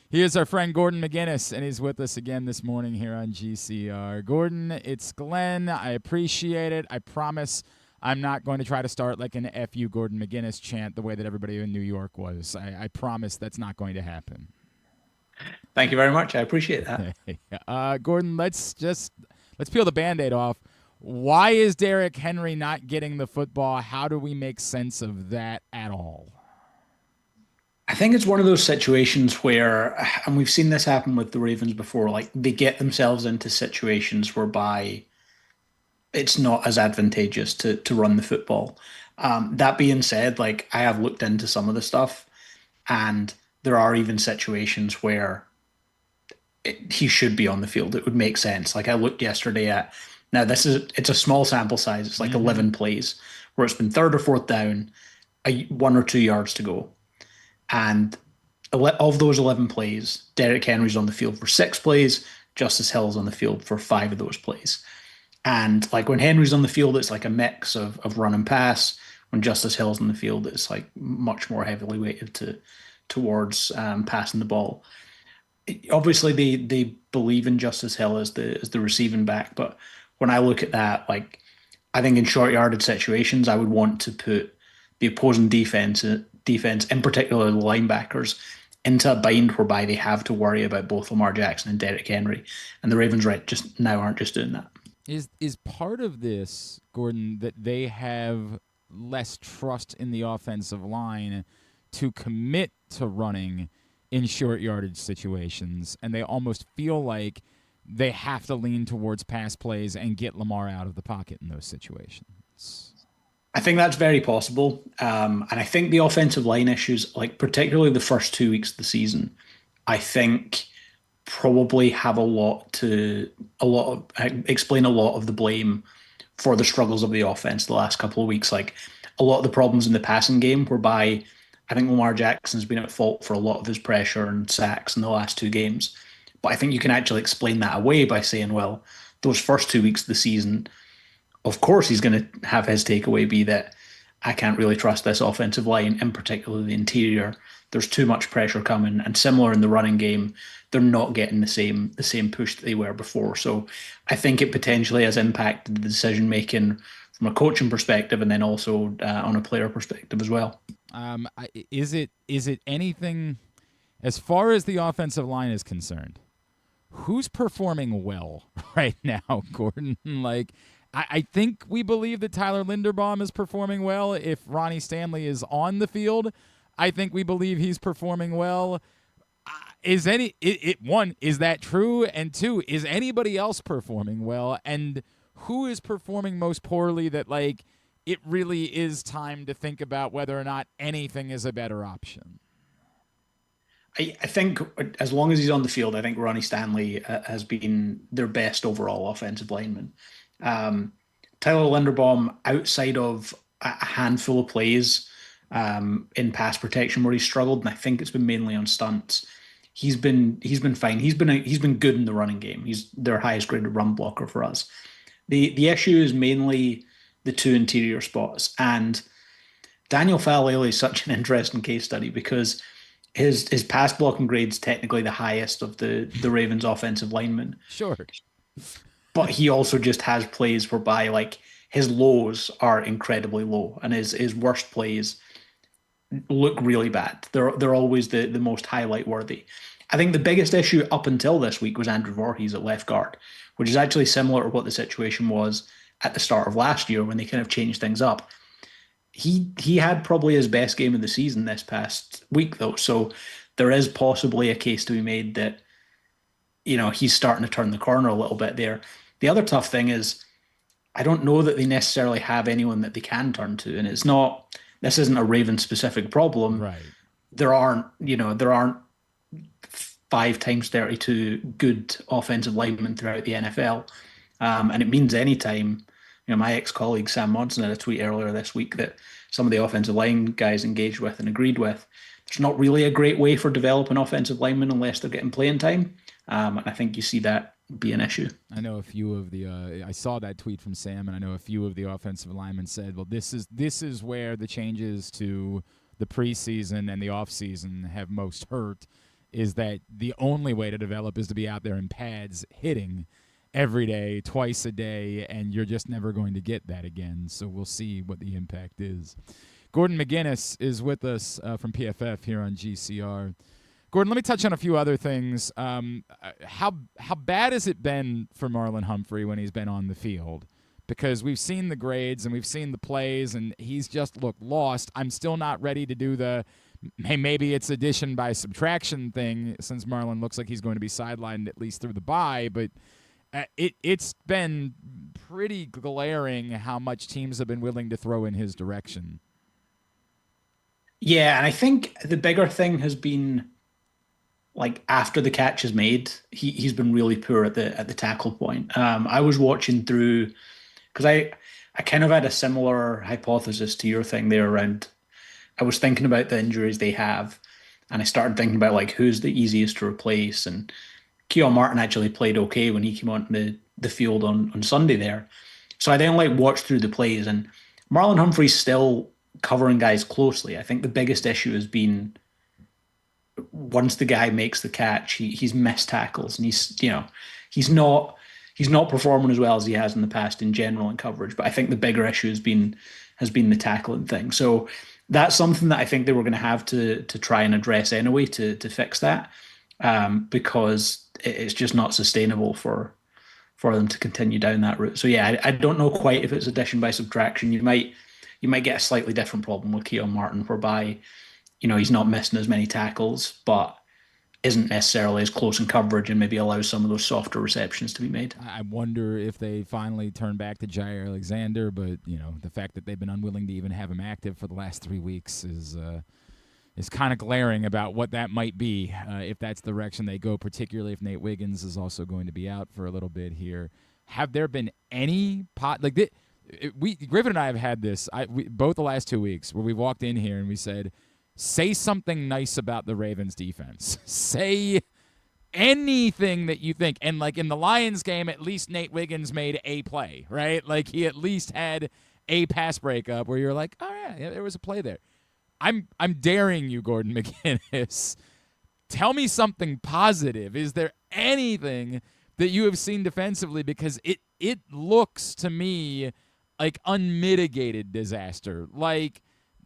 S3: He is our friend Gordon McGuinness, and he's with us again this morning here on GCR. Gordon, it's Glenn. I appreciate it. I promise I'm not going to try to start like an F.U. Gordon McGuinness chant the way that everybody in New York was. I promise that's not going to happen.
S11: Thank you very much. I appreciate that.
S3: Gordon, let's peel the Band-Aid off. Why is Derrick Henry not getting the football? How do we make sense of that at all?
S11: I think it's one of those situations where, and we've seen this happen with the Ravens before, like they get themselves into situations whereby it's not as advantageous to run the football. That being said, like I have looked into some of the stuff, and there are even situations where he should be on the field. It would make sense. Like I looked yesterday at, now it's a small sample size. It's like 11 plays where it's been third or fourth down, 1 or 2 yards to go. And of those 11 plays, Derrick Henry's on the field for 6 plays. Justice Hill's on the field for 5 of those plays. And like when Henry's on the field, it's like a mix of run and pass. When Justice Hill's on the field, it's like much more heavily weighted towards passing the ball. Obviously, they believe in Justice Hill as the receiving back, but when I look at that, like I think in short yardage situations, I would want to put the opposing defense, in particular the linebackers, into a bind whereby they have to worry about both Lamar Jackson and Derrick Henry, and the Ravens just now aren't just doing that.
S3: Is part of this, Gordon, that they have less trust in the offensive line to commit to running in short yardage situations, and they almost feel like they have to lean towards pass plays and get Lamar out of the pocket in those situations?
S11: I think that's very possible. And I think the offensive line issues, like particularly the first 2 weeks of the season, I think probably have explain a lot of the blame for the struggles of the offense the last couple of weeks. Like a lot of the problems in the passing game, whereby I think Lamar Jackson's been at fault for a lot of his pressure and sacks in the last 2 games. But I think you can actually explain that away by saying, well, those first 2 weeks of the season, of course he's going to have his takeaway be that I can't really trust this offensive line, in particular the interior. There's too much pressure coming, and similar in the running game, they're not getting the same push that they were before. So I think it potentially has impacted the decision making from a coaching perspective, and then also on a player perspective as well.
S3: Is it anything as far as the offensive line is concerned? Who's performing well right now, Gordon? Like, I think we believe that Tyler Linderbaum is performing well. If Ronnie Stanley is on the field, I think we believe he's performing well. Is that true? And 2, is anybody else performing well? And who is performing most poorly that, like, it really is time to think about whether or not anything is a better option?
S11: I think as long as he's on the field, I think Ronnie Stanley has been their best overall offensive lineman. Tyler Linderbaum, outside of a handful of plays in pass protection where he struggled, and I think it's been mainly on stunts, he's been fine. He's been good in the running game. He's their highest graded run blocker for us. The issue is mainly the two interior spots, and Daniel Faalele is such an interesting case study because his pass blocking grade's technically the highest of the Ravens offensive linemen.
S3: Sure.
S11: But he also just has plays whereby like his lows are incredibly low and his worst plays look really bad. They're always the most highlight worthy. I think the biggest issue up until this week was Andrew Voorhees at left guard, which is actually similar to what the situation was at the start of last year when they kind of changed things up. He had probably his best game of the season this past week, though. So there is possibly a case to be made that, you know, he's starting to turn the corner a little bit there. The other tough thing is I don't know that they necessarily have anyone that they can turn to. And this isn't a Raven-specific problem.
S3: Right.
S11: There aren't 5 times 32 good offensive linemen throughout the NFL. And it means anytime, you know, my ex-colleague Sam Monson had a tweet earlier this week that some of the offensive line guys engaged with and agreed with, there's not really a great way for developing offensive linemen unless they're getting playing time. And I think you see that be an issue.
S3: I know a few of the I saw that tweet from Sam, and I know a few of the offensive linemen said, well, this is where the changes to the preseason and the offseason have most hurt, is that the only way to develop is to be out there in pads hitting every day, twice a day, and you're just never going to get that again. So we'll see what the impact is. Gordon McGuinness is with us from PFF here on GCR. Gordon, let me touch on a few other things. How bad has it been for Marlon Humphrey when he's been on the field? Because we've seen the grades and we've seen the plays, and he's just looked lost. I'm still not ready to do the hey, maybe it's addition by subtraction thing, since Marlon looks like he's going to be sidelined at least through the bye, but it's been pretty glaring how much teams have been willing to throw in his direction.
S11: Yeah, and I think the bigger thing has been, like, after the catch is made, he's been really poor at the tackle point. I was watching through, because I kind of had a similar hypothesis to your thing there around, I was thinking about the injuries they have, and I started thinking about, like, who's the easiest to replace, and Keon Martin actually played okay when he came on the field on Sunday there. So I then watched through the plays, and Marlon Humphrey's still covering guys closely. I think the biggest issue has been once the guy makes the catch, he's missed tackles, and he's not performing as well as he has in the past in general in coverage. But I think the bigger issue has been the tackling thing. So that's something that I think they were going to have to try and address anyway to fix that, because it's just not sustainable for them to continue down that route. So yeah, I don't know quite if it's addition by subtraction. You might get a slightly different problem with Keon Martin, whereby, you know, he's not missing as many tackles, but isn't necessarily as close in coverage and maybe allows some of those softer receptions to be made.
S3: I wonder if they finally turn back to Jair Alexander, but, you know, the fact that they've been unwilling to even have him active for the last 3 weeks is kind of glaring about what that might be if that's the direction they go, particularly if Nate Wiggins is also going to be out for a little bit here. Have there been any Griffin and I have had this both the last 2 weeks where we walked in here and we said, say something nice about the Ravens defense. Say anything that you think. And like in the Lions game, at least Nate Wiggins made a play, right? Like he at least had a pass breakup where you're like, oh yeah, there was a play there. I'm daring you, Gordon McGuinness. Tell me something positive. Is there anything that you have seen defensively? Because it looks to me like unmitigated disaster. Like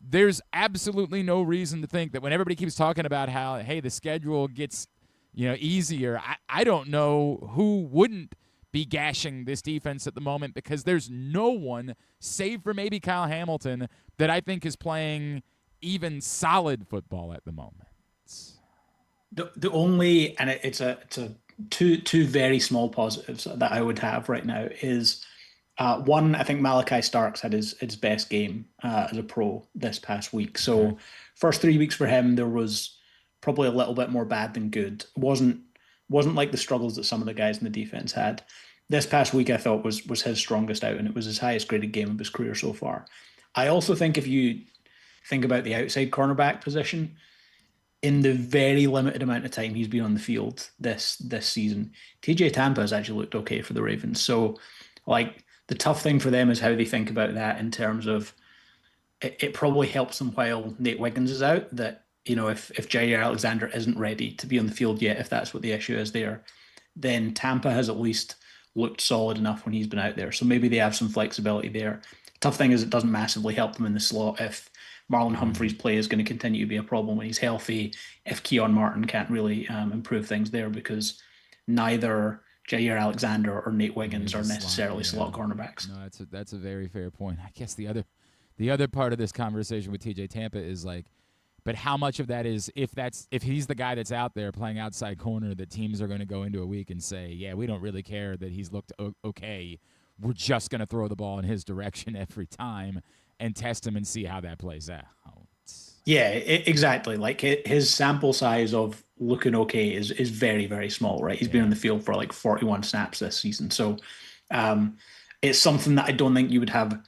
S3: there's absolutely no reason to think that when everybody keeps talking about how, hey, the schedule gets, you know, easier, I don't know who wouldn't be gashing this defense at the moment, because there's no one, save for maybe Kyle Hamilton, that I think is playing even solid football at the moment.
S11: The only, and it's a two very small positives that I would have right now is one, I think Malachi Starks had his best game as a pro this past week. So first 3 weeks for him, there was probably a little bit more bad than good. Wasn't like the struggles that some of the guys in the defense had. This past week, I thought was his strongest out, and it was his highest graded game of his career so far. I also think if you think about the outside cornerback position, in the very limited amount of time he's been on the field this season, TJ Tampa has actually looked okay for the Ravens. So, like, the tough thing for them is how they think about that in terms of it probably helps them while Nate Wiggins is out, that, you know, if Jair Alexander isn't ready to be on the field yet, if that's what the issue is there, then Tampa has at least looked solid enough when he's been out there. So maybe they have some flexibility there. Tough thing is it doesn't massively help them in the slot if Marlon Humphrey's play is going to continue to be a problem when he's healthy, if Keon Martin can't really improve things there, because neither Jair Alexander or Nate Wiggins are necessarily slot cornerbacks.
S3: No, that's a very fair point. I guess the other part of this conversation with TJ Tampa is like, but how much of that is if he's the guy that's out there playing outside corner, that teams are going to go into a week and say, yeah, we don't really care that he's looked okay. We're just going to throw the ball in his direction every time and test him and see how that plays out.
S11: Yeah, exactly. Like, his sample size of looking okay is very, very small, right? He's been on the field for like 41 snaps this season. So it's something that I don't think you would have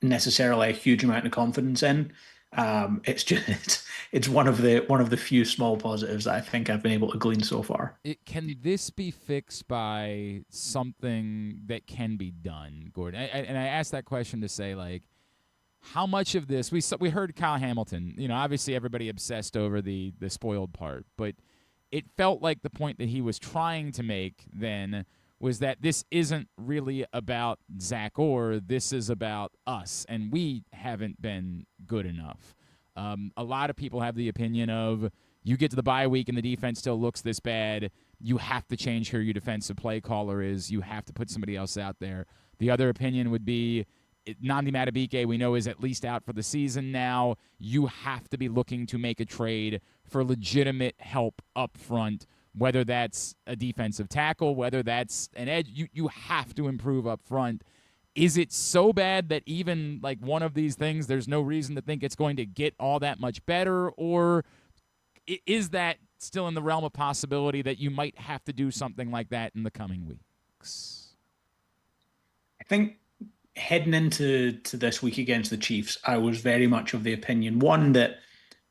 S11: necessarily a huge amount of confidence in. It's one of the few small positives that I think I've been able to glean so far.
S3: Can this be fixed by something that can be done, Gordon? And I asked that question to say, like, how much of this we heard Kyle Hamilton. You know, obviously everybody obsessed over the spoiled part, but it felt like the point that he was trying to make then was that this isn't really about Zach Orr. This is about us, and we haven't been good enough. A lot of people have the opinion of, you get to the bye week and the defense still looks this bad, you have to change who your defensive play caller is. You have to put somebody else out there. The other opinion would be, Nnamdi Madubuike, we know, is at least out for the season now. You have to be looking to make a trade for legitimate help up front, whether that's a defensive tackle, whether that's an edge. You have to improve up front. Is it so bad that even like one of these things, there's no reason to think it's going to get all that much better? Or is that still in the realm of possibility that you might have to do something like that in the coming weeks?
S11: I think heading into this week against the Chiefs, I was very much of the opinion, one, that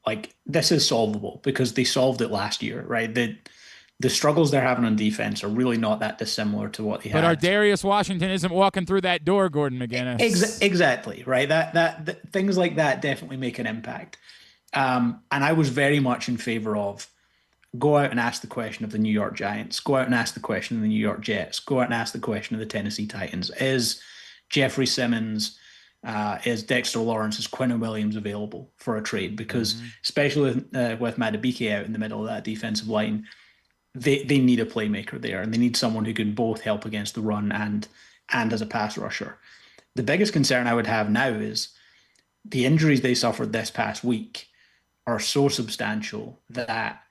S11: like this is solvable because they solved it last year, right? The struggles they're having on defense are really not that dissimilar to what they had.
S3: But our Darius Washington isn't walking through that door, Gordon McGuinness.
S11: Exactly, right? That things like that definitely make an impact. And I was very much in favor of go out and ask the question of the New York Giants, go out and ask the question of the New York Jets, go out and ask the question of the Tennessee Titans. Is Jeffrey Simmons, is Dexter Lawrence, is Quinnen Williams available for a trade? Because especially with Madubuike out in the middle of that defensive line, they need a playmaker there, and they need someone who can both help against the run and as a pass rusher. The biggest concern I would have now is the injuries they suffered this past week are so substantial that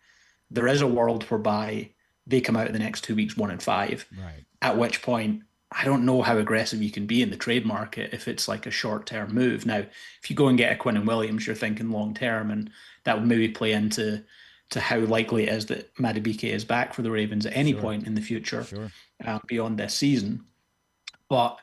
S11: there is a world whereby they come out in the next 2 weeks 1-5. Right. At which point, I don't know how aggressive you can be in the trade market if it's like a short-term move. Now, if you go and get a Quinnen Williams, you're thinking long-term, and that would maybe play into how likely it is that Madubuike is back for the Ravens at any point in the future beyond this season. But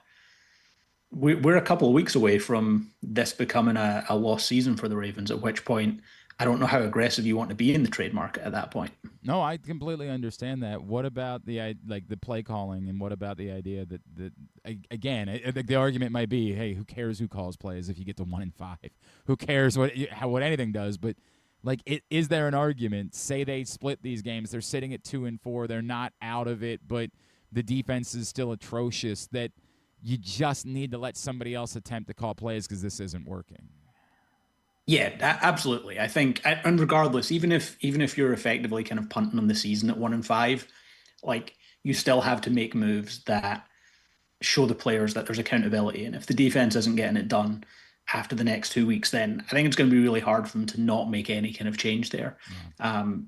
S11: we're a couple of weeks away from this becoming a lost season for the Ravens, at which point I don't know how aggressive you want to be in the trade market at that point.
S3: No, I completely understand that. What about the play calling, and what about the idea that again, I think the argument might be, hey, who cares who calls plays if you get to 1-5? Who cares what anything does? But like, is there an argument? Say they split these games, they're sitting at 2-4, they're not out of it, but the defense is still atrocious, that you just need to let somebody else attempt to call plays because this isn't working.
S11: Yeah, absolutely. I think, and regardless, even if you're effectively kind of punting on the season at 1-5, like, you still have to make moves that show the players that there's accountability. And if the defense isn't getting it done after the next 2 weeks, then I think it's going to be really hard for them to not make any kind of change there.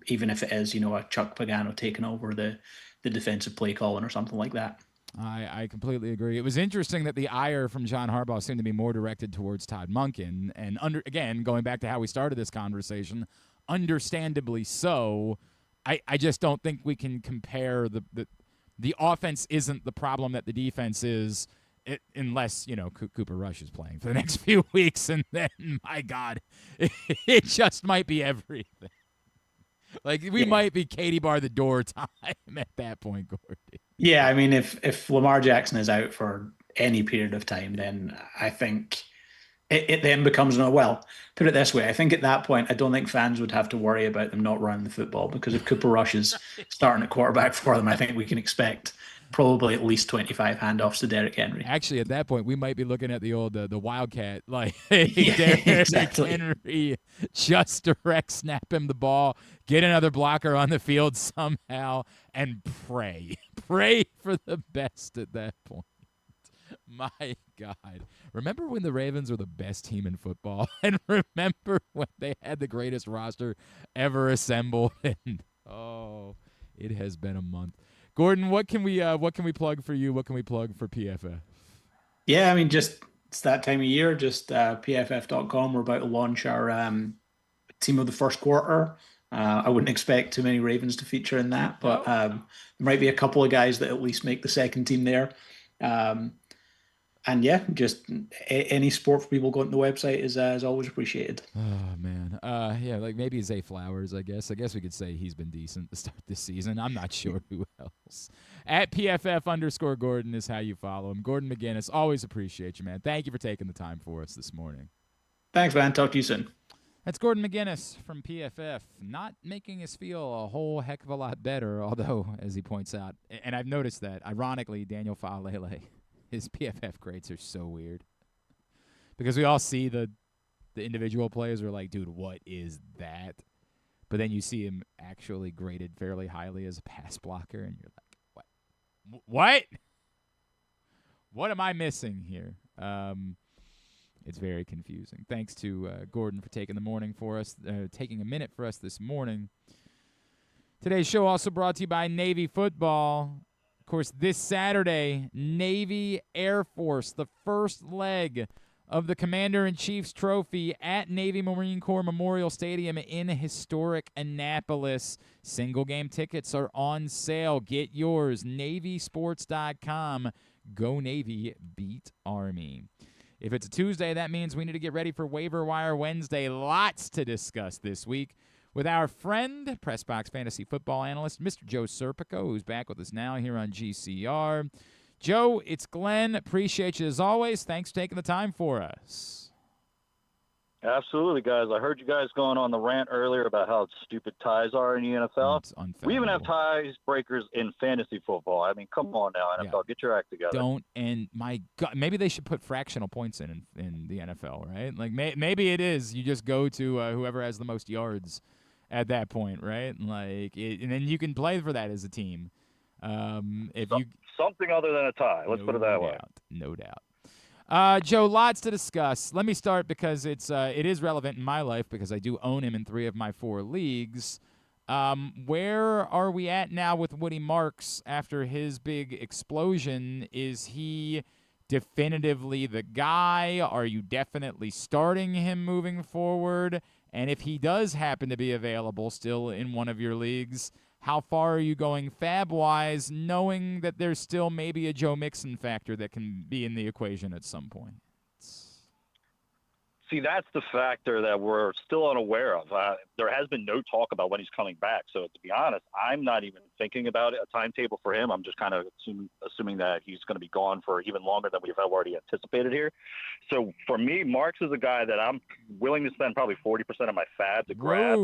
S11: Even if it is, a Chuck Pagano taking over the defensive play calling or something like that.
S3: I completely agree. It was interesting that the ire from John Harbaugh seemed to be more directed towards Todd Monken. And again, going back to how we started this conversation, understandably so. I just don't think we can compare the offense isn't the problem that the defense is, unless, Cooper Rush is playing for the next few weeks, and then, my God, it just might be everything. Like, we might be Katie bar the door time at that point, Gordy.
S11: Yeah, I mean, if Lamar Jackson is out for any period of time, then I think it then becomes put it this way. I think at that point, I don't think fans would have to worry about them not running the football, because if Cooper Rush is starting at quarterback for them, I think we can expect probably at least 25 handoffs to Derrick Henry.
S3: Actually, at that point, we might be looking at the old the Wildcat, like
S11: Derrick
S3: Henry just direct snap him the ball, get another blocker on the field somehow, and pray for the best at that point. My God. Remember when the Ravens were the best team in football? And remember when they had the greatest roster ever assembled? And, it has been a month. Gordon, what can we plug for you? What can we plug for PFF?
S11: Yeah, I mean, it's that time of year, just pff.com. We're about to launch our team of the first quarter. I wouldn't expect too many Ravens to feature in that, but there might be a couple of guys that at least make the second team there. And yeah, just any support for people going to the website is always appreciated.
S3: Oh man, like maybe Zay Flowers. I guess we could say he's been decent to start this season. I'm not sure who else. At PFF_Gordon is how you follow him. Gordon McGuinness, always appreciate you, man. Thank you for taking the time for us this morning.
S11: Thanks, man. Talk to you soon.
S3: That's Gordon McGuinness from PFF, not making us feel a whole heck of a lot better, although, as he points out, and I've noticed that, ironically, Daniel Faalele, his PFF grades are so weird. Because we all see the individual plays, we're like, dude, what is that? But then you see him actually graded fairly highly as a pass blocker, and you're like, what? What am I missing here? It's very confusing. Thanks to Gordon for taking taking a minute for us this morning. Today's show also brought to you by Navy Football. Of course, this Saturday, Navy Air Force, the first leg of the Commander-in-Chief's Trophy at Navy Marine Corps Memorial Stadium in historic Annapolis. Single game tickets are on sale. Get yours, NavySports.com. Go Navy, beat Army. If it's a Tuesday, that means we need to get ready for Waiver-Wire Wednesday. Lots to discuss this week with our friend, PressBox Fantasy Football Analyst, Mr. Joe Serpico, who's back with us now here on GCR. Joe, it's Glenn. Appreciate you as always. Thanks for taking the time for us.
S12: Absolutely, guys. I heard you guys going on the rant earlier about how stupid ties are in the NFL. We even have ties breakers in fantasy football. I mean, come on now, NFL. Get your act together.
S3: And my God, maybe they should put fractional points in the NFL, right? Like maybe it is. You just go to whoever has the most yards at that point, right? And then you can play for that as a team.
S12: Something other than a tie. Let's put it that way.
S3: No doubt. Joe, lots to discuss. Let me start because it is relevant in my life because I do own him in 3 of my 4 leagues. Where are we at now with Woody Marks after his big explosion? Is he definitively the guy? Are you definitely starting him moving forward? And if he does happen to be available still in one of your leagues, how far are you going fab-wise, knowing that there's still maybe a Joe Mixon factor that can be in the equation at some point?
S12: See, that's the factor that we're still unaware of. There has been no talk about when he's coming back. So, to be honest, I'm not even thinking about a timetable for him. I'm just kind of assuming that he's going to be gone for even longer than we've already anticipated here. So, for me, Marks is a guy that I'm willing to spend probably 40% of my fab to grab.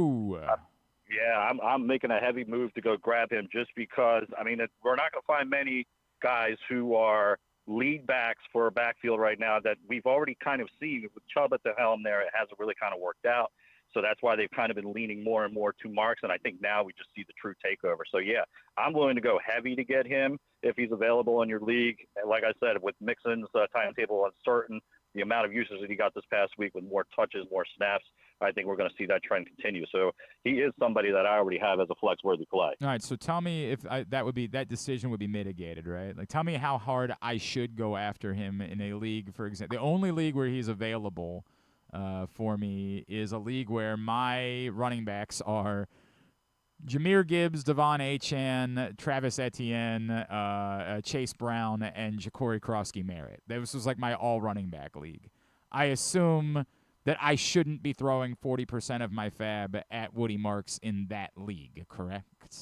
S12: Yeah, I'm making a heavy move to go grab him just because, I mean, we're not going to find many guys who are lead backs for a backfield right now that we've already kind of seen with Chubb at the helm there. It hasn't really kind of worked out. So that's why they've kind of been leaning more and more to Marks, and I think now we just see the true takeover. So, yeah, I'm willing to go heavy to get him if he's available in your league. And like I said, with Mixon's timetable uncertain, the amount of usage that he got this past week with more touches, more snaps, I think we're going to see that trend continue. So he is somebody that I already have as a flex-worthy play.
S3: All right, so tell me if that decision would be mitigated, right? Like, tell me how hard I should go after him in a league, for example, the only league where he's available for me is a league where my running backs are Jahmyr Gibbs, Devon Achane, Travis Etienne, Chase Brown, and Ja'Cory Krosky-Merritt. This was like my all running back league. I assume that I shouldn't be throwing 40% of my fab at Woody Marks in that league, correct?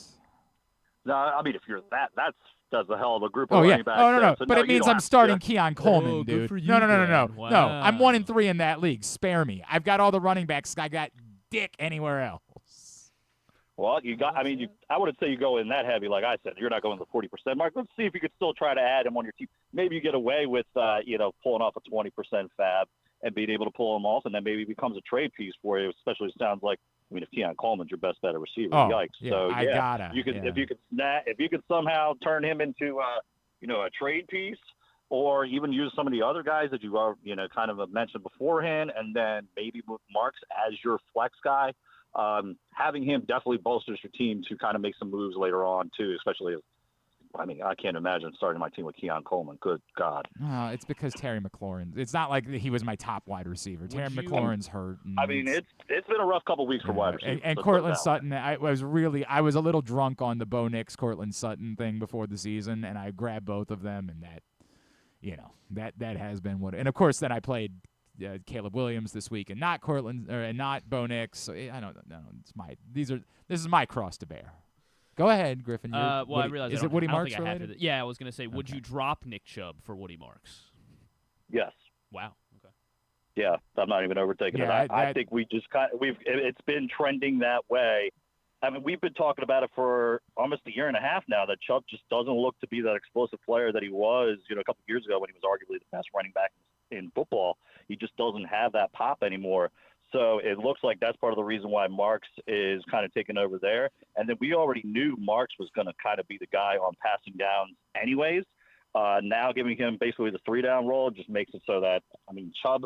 S12: No, I mean, if you're that's a hell of a group of running backs.
S3: Oh, no.
S12: So
S3: but it means I'm starting Keon Coleman,
S4: good
S3: dude.
S4: for you,
S3: No.
S4: Wow.
S3: No, I'm 1-3 in that league. Spare me. I've got all the running backs. I got dick anywhere else.
S12: Well, I wouldn't say you go in that heavy, like I said. You're not going the 40% mark. Let's see if you could still try to add him on your team. Maybe you get away with, pulling off a 20% fab and being able to pull him off, and then maybe it becomes a trade piece for you. Especially, it sounds like, if Keon Coleman's your best bet at receiver, yikes.
S3: Yeah,
S12: so
S3: I gotta.
S12: If you could somehow turn him into, a trade piece, or even use some of the other guys that you are, kind of mentioned beforehand, and then maybe with Marks as your flex guy. Having him definitely bolsters your team to kind of make some moves later on too, especially if, I can't imagine starting my team with Keon Coleman. Good God.
S3: It's because Terry McLaurin. It's not like he was my top wide receiver. Terry McLaurin's hurt.
S12: It's been a rough couple weeks for wide receivers.
S3: And Cortland Sutton, I was a little drunk on the Bo Nix Cortland Sutton thing before the season, and I grabbed both of them, and that has been what. And of course, then I played Caleb Williams this week, and not Cortland and not Bo Nix. So I don't know. This is my cross to bear. Go ahead, Griffin.
S4: I realize
S3: is it Woody Marks
S4: I
S3: related?
S4: Yeah, I was going to say, would you drop Nick Chubb for Woody Marks?
S12: Yes.
S4: Wow. Okay.
S12: Yeah, I'm not even overtaking it. I think we just it's been trending that way. We've been talking about it for almost a year and a half now, that Chubb just doesn't look to be that explosive player that he was, a couple of years ago when he was arguably the best running back in football. He just doesn't have that pop anymore. So it looks like that's part of the reason why Marks is kind of taking over there. And then we already knew Marks was going to kind of be the guy on passing downs anyways. Now giving him basically the 3-down role just makes it so that, Chubb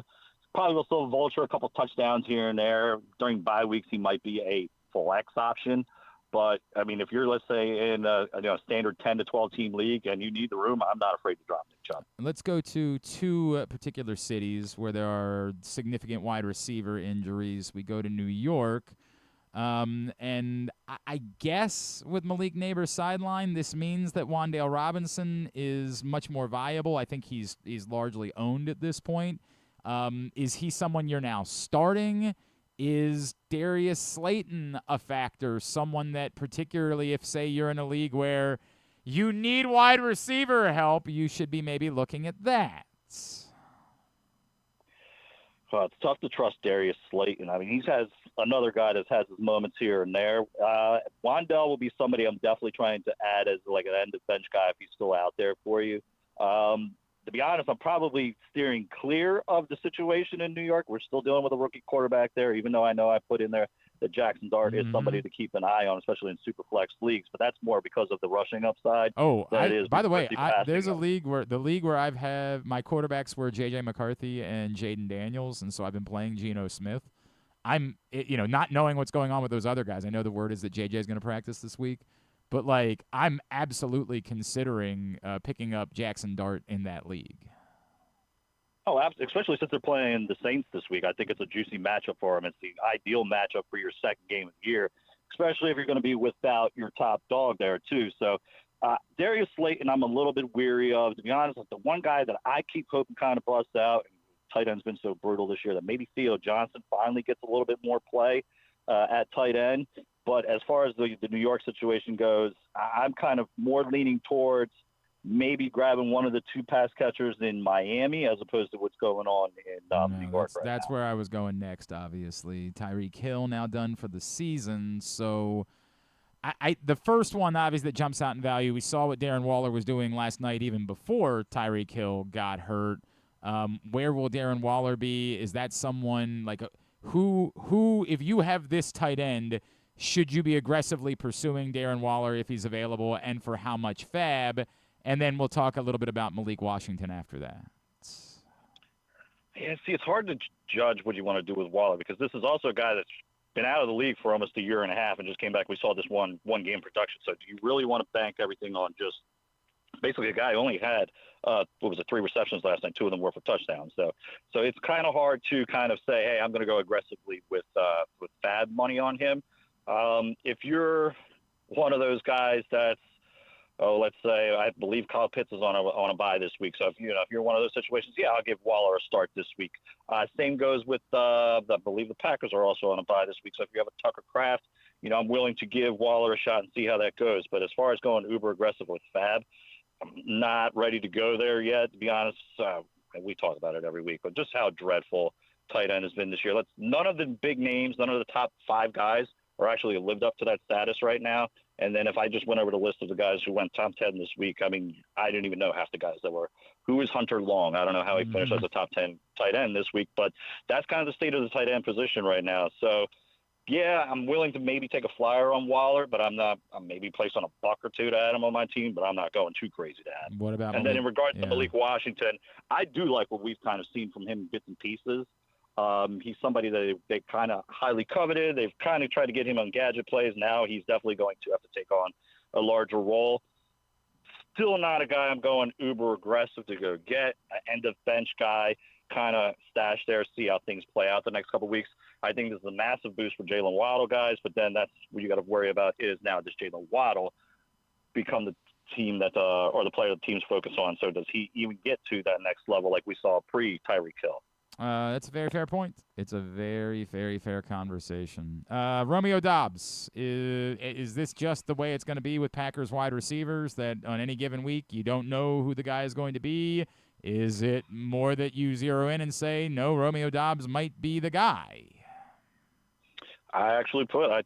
S12: probably will still vulture a couple touchdowns here and there. During bye weeks, he might be a flex option. But, if you're, let's say, in a standard 10 to 12 team league and you need the room, I'm not afraid to drop Nick Chubb.
S3: Let's go to two particular cities where there are significant wide receiver injuries. We go to New York. And I guess with Malik Neighbors sideline, this means that Wan'Dale Robinson is much more viable. I think he's largely owned at this point. Is he someone you're now starting? Is Darius Slayton a factor? Someone that particularly if, say, you're in a league where you need wide receiver help, you should be maybe looking at that.
S12: Well, it's tough to trust Darius Slayton. He has another guy that has his moments here and there. Wan'Dale will be somebody I'm definitely trying to add as like an end-of-bench guy if he's still out there for you. To be honest, I'm probably steering clear of the situation in New York. We're still dealing with a rookie quarterback there, even though I know I put in there that Jackson Dart is somebody to keep an eye on, especially in super flex leagues. But that's more because of the rushing upside.
S3: By the way, there's a league where I've had my quarterbacks were J.J. McCarthy and Jaden Daniels, and so I've been playing Geno Smith. I'm not knowing what's going on with those other guys. I know the word is that J.J. is going to practice this week. But, I'm absolutely considering picking up Jackson Dart in that league.
S12: Oh, especially since they're playing the Saints this week. I think it's a juicy matchup for them. It's the ideal matchup for your second game of the year, especially if you're going to be without your top dog there, too. So, Darius Slayton, I'm a little bit weary of. To be honest, the one guy that I keep hoping kind of busts out, and tight end's been so brutal this year, that maybe Theo Johnson finally gets a little bit more play at tight end. But as far as the New York situation goes, I'm kind of more leaning towards maybe grabbing one of the two pass catchers in Miami as opposed to what's going on in New York right now.
S3: That's where I was going next, obviously. Tyreek Hill now done for the season. So the first one, obviously, that jumps out in value, we saw what Darren Waller was doing last night even before Tyreek Hill got hurt. Where will Darren Waller be? Is that someone who if you have this tight end, should you be aggressively pursuing Darren Waller if he's available, and for how much fab? And then we'll talk a little bit about Malik Washington after that.
S12: Yeah, see, it's hard to judge what you want to do with Waller because this is also a guy that's been out of the league for almost a year and a half and just came back. We saw this one game production. So do you really want to bank everything on just basically a guy who only had 3 receptions last night. 2 of them were for touchdowns. So it's kind of hard to kind of say, hey, I'm going to go aggressively with fab money on him. If you're one of those guys that's, let's say I believe Kyle Pitts is on a bye this week. So if you're one of those situations, yeah, I'll give Waller a start this week. Same goes with I believe the Packers are also on a bye this week. So if you have a Tucker Kraft, I'm willing to give Waller a shot and see how that goes. But as far as going uber aggressive with fab, I'm not ready to go there yet, to be honest. We talk about it every week, but just how dreadful tight end has been this year. None of the big names, none of the top 5 guys are actually lived up to that status right now. And then if I just went over the list of the guys who went top 10 this week, I mean, I didn't even know half the guys that were. Who is Hunter Long? I don't know how he finished as a top 10 tight end this week, but that's kind of the state of the tight end position right now. So, yeah, I'm willing to maybe take a flyer on Waller, but I'm maybe place on a $1 or $2 to add him on my team, but I'm not going too crazy to add.
S3: What about
S12: And then in regards to Malik Washington, I do like what we've kind of seen from him in bits and pieces. He's somebody that they kind of highly coveted. They've kind of tried to get him on gadget plays. Now he's definitely going to have to take on a larger role. Still not a guy I'm going uber aggressive to go get. An end of bench guy, kind of stash there, see how things play out the next couple of weeks. I think this is a massive boost for Jalen Waddle, guys, but then that's what you got to worry about is now does Jalen Waddle become the team that or the player the team's focus on? So does he even get to that next level like we saw pre-Tyreek Hill?
S3: That's a very fair point. It's a very, very fair conversation. Romeo Doubs, is this just the way it's going to be with Packers wide receivers, that on any given week you don't know who the guy is going to be? Is it more that you zero in and say, no, Romeo Doubs might be the guy?
S12: I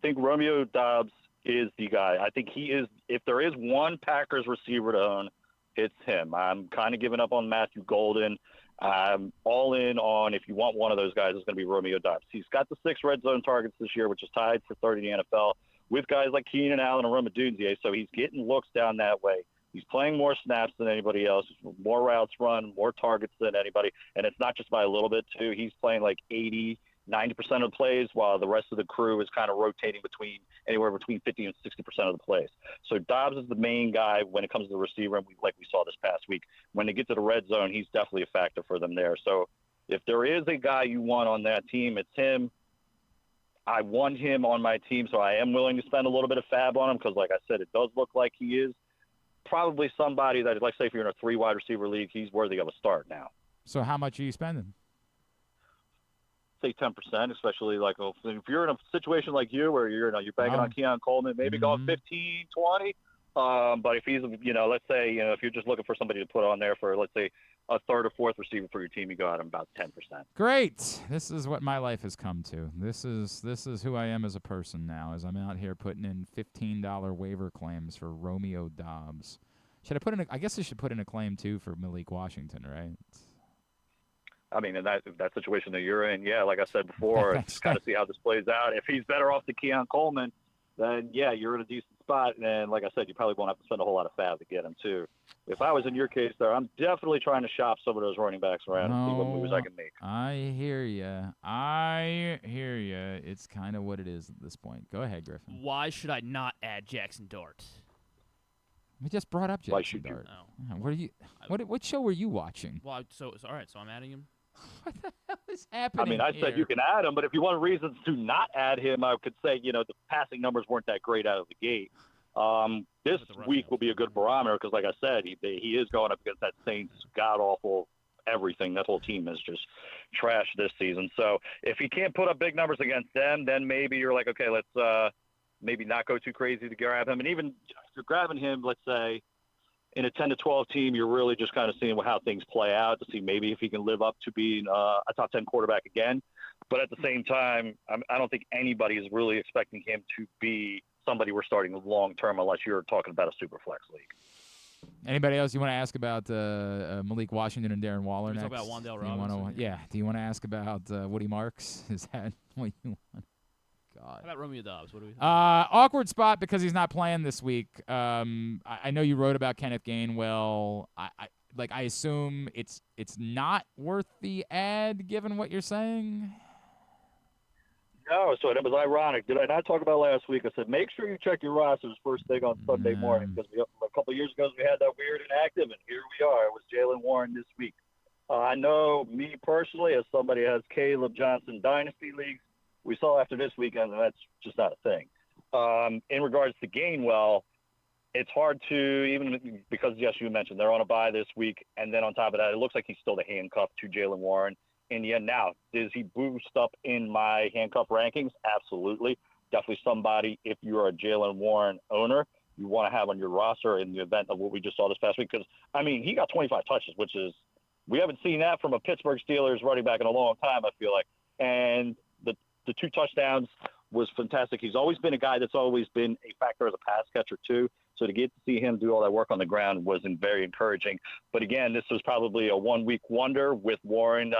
S12: think Romeo Doubs is the guy. I think he is. If there is one Packers receiver to own, it's him. I'm kind of giving up on Matthew Golden. I'm all in on, if you want one of those guys, it's going to be Romeo Doubs. He's got the 6 red zone targets this year, which is tied for 30 in the NFL, with guys like Keenan Allen and Roma Dunze. So he's getting looks down that way. He's playing more snaps than anybody else, more routes run, more targets than anybody. And it's not just by a little bit, too. He's playing like 80, 90% of the plays, while the rest of the crew is kind of rotating anywhere between 50 and 60% of the plays. So Doubs is the main guy when it comes to the receiver, and like we saw this past week. When they get to the red zone, he's definitely a factor for them there. So if there is a guy you want on that team, it's him. I want him on my team, so I am willing to spend a little bit of fab on him because, like I said, it does look like he is probably somebody that, like, say, if you're in a 3 wide receiver league, he's worthy of a start now.
S3: So how much are you spending?
S12: Say 10%, especially like if you're in a situation like you where you're banking on Keon Coleman, maybe going 15, 20. But if he's, let's say, if you're just looking for somebody to put on there for, let's say, a 3rd or 4th receiver for your team, you go out about 10%.
S3: Great. This is what my life has come to. This is who I am as a person now, as I'm out here putting in $15 waiver claims for Romeo Doubs. Should I put in I guess I should put in a claim too for Malik Washington, right?
S12: I mean, in that situation that you're in, yeah, like I said before, just got to see how this plays out. If he's better off than Keon Coleman, then, yeah, you're in a decent spot. And like I said, you probably won't have to spend a whole lot of fab to get him, too. If I was in your case there, I'm definitely trying to shop some of those running backs around and see what moves I can make.
S3: I hear you. It's kind of what it is at this point. Go ahead, Griffin.
S4: Why should I not add Jackson Dart?
S3: We just brought up Jackson Dart. What show were you watching?
S4: Well, so all right, so I'm adding him.
S3: What the hell is happening?
S12: I mean, I said you can add him, but if you want reasons to not add him, I could say, the passing numbers weren't that great out of the gate. This week will be a good barometer because, like I said, he is going up against that Saints god-awful everything. That whole team is just trash this season. So if he can't put up big numbers against them, then maybe you're like, okay, let's maybe not go too crazy to grab him. And even if you're grabbing him, let's say, in a 10 to 12 team, you're really just kind of seeing how things play out to see maybe if he can live up to being a top 10 quarterback again. But at the same time, I don't think anybody is really expecting him to be somebody we're starting long term unless you're talking about a super flex league.
S3: Anybody else you want to ask about Malik Washington and Darren Waller next?
S4: Talk about Wan'Dale Robinson.
S3: Do you want to ask about Woody Marks? Is that what you want? God.
S4: How about Romeo Doubs? What do we think?
S3: Awkward spot because he's not playing this week. I know you wrote about Kenneth Gainwell. I assume it's not worth the ad given what you're saying.
S12: No, so it was ironic. Did I not talk about last week? I said, make sure you check your rosters first thing on Sunday morning because a couple of years ago we had that weird inactive, and here we are. It was Jalen Warren this week. I know me personally, as somebody who has Caleb Johnson Dynasty Leagues, we saw after this weekend that's just not a thing. In regards to Gainwell, it's hard to, even because, yes, you mentioned they're on a bye this week, and then on top of that, it looks like he's still the handcuff to Jalen Warren. In the end now, does he boost up in my handcuff rankings? Absolutely. Definitely somebody, if you're a Jalen Warren owner, you want to have on your roster in the event of what we just saw this past week. Because, I mean, he got 25 touches, which is – we haven't seen that from a Pittsburgh Steelers running back in a long time, I feel like. And the 2 touchdowns was fantastic. He's always been a guy that's always been a factor as a pass catcher too. So to get to see him do all that work on the ground was very encouraging. But again, this was probably a 1-week wonder with Warren.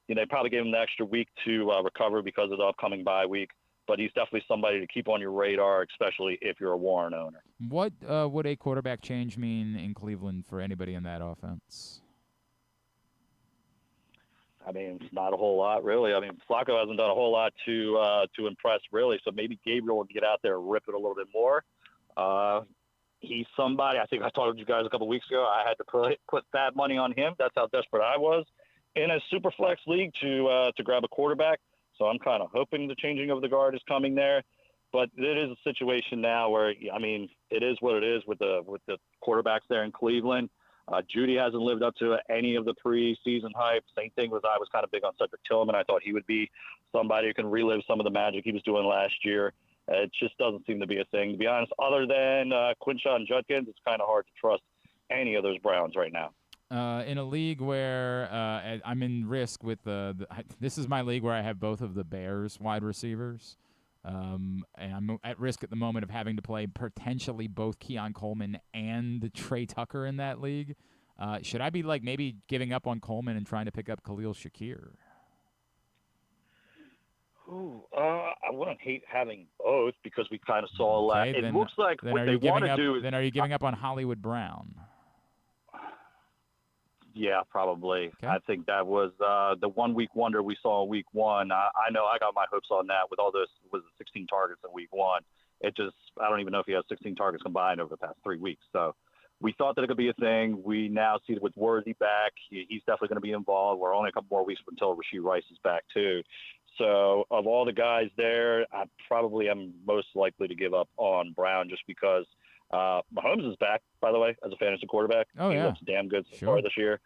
S12: They probably gave him the extra week to recover because of the upcoming bye week. But he's definitely somebody to keep on your radar, especially if you're a Warren owner.
S3: What would a quarterback change mean in Cleveland for anybody in that offense?
S12: I mean, it's not a whole lot, really. I mean, Flacco hasn't done a whole lot to impress, really. So maybe Gabriel will get out there and rip it a little bit more. He's somebody, I think I told you guys a couple weeks ago, I had to put that money on him. That's how desperate I was in a super flex league to grab a quarterback. So I'm kind of hoping the changing of the guard is coming there. But it is a situation now where, I mean, it is what it is with the quarterbacks there in Cleveland. Judy hasn't lived up to any of the preseason hype. Same thing with, I was kind of big on Cedric Tillman. I thought he would be somebody who can relive some of the magic he was doing last year. It just doesn't seem to be a thing. To be honest, other than Quinshon Judkins, it's kind of hard to trust any of those Browns right now.
S3: In a league where I'm in risk with this is my league where I have both of the Bears wide receivers. And I'm at risk at the moment of having to play potentially both Keon Coleman and Trey Tucker in that league. Should I be maybe giving up on Coleman and trying to pick up Khalil Shakir?
S12: I wouldn't hate having both because we kind of saw a lot. It looks like what they want to do is...
S3: Then are you giving up on Hollywood Brown?
S12: Yeah, probably.
S3: Okay.
S12: I think that was the 1-week wonder we saw in week 1. I know I got my hopes on that with all this. Was 16 targets in week 1. I don't even know if he has 16 targets combined over the past 3 weeks. So we thought that it could be a thing. We now see that with Worthy back, he's definitely going to be involved. We're only a couple more weeks until Rashee Rice is back too. So of all the guys there, I probably am most likely to give up on Brown just because Mahomes is back, by the way, as a fantasy quarterback.
S3: Oh,
S12: he
S3: yeah.
S12: looks damn good so far this year.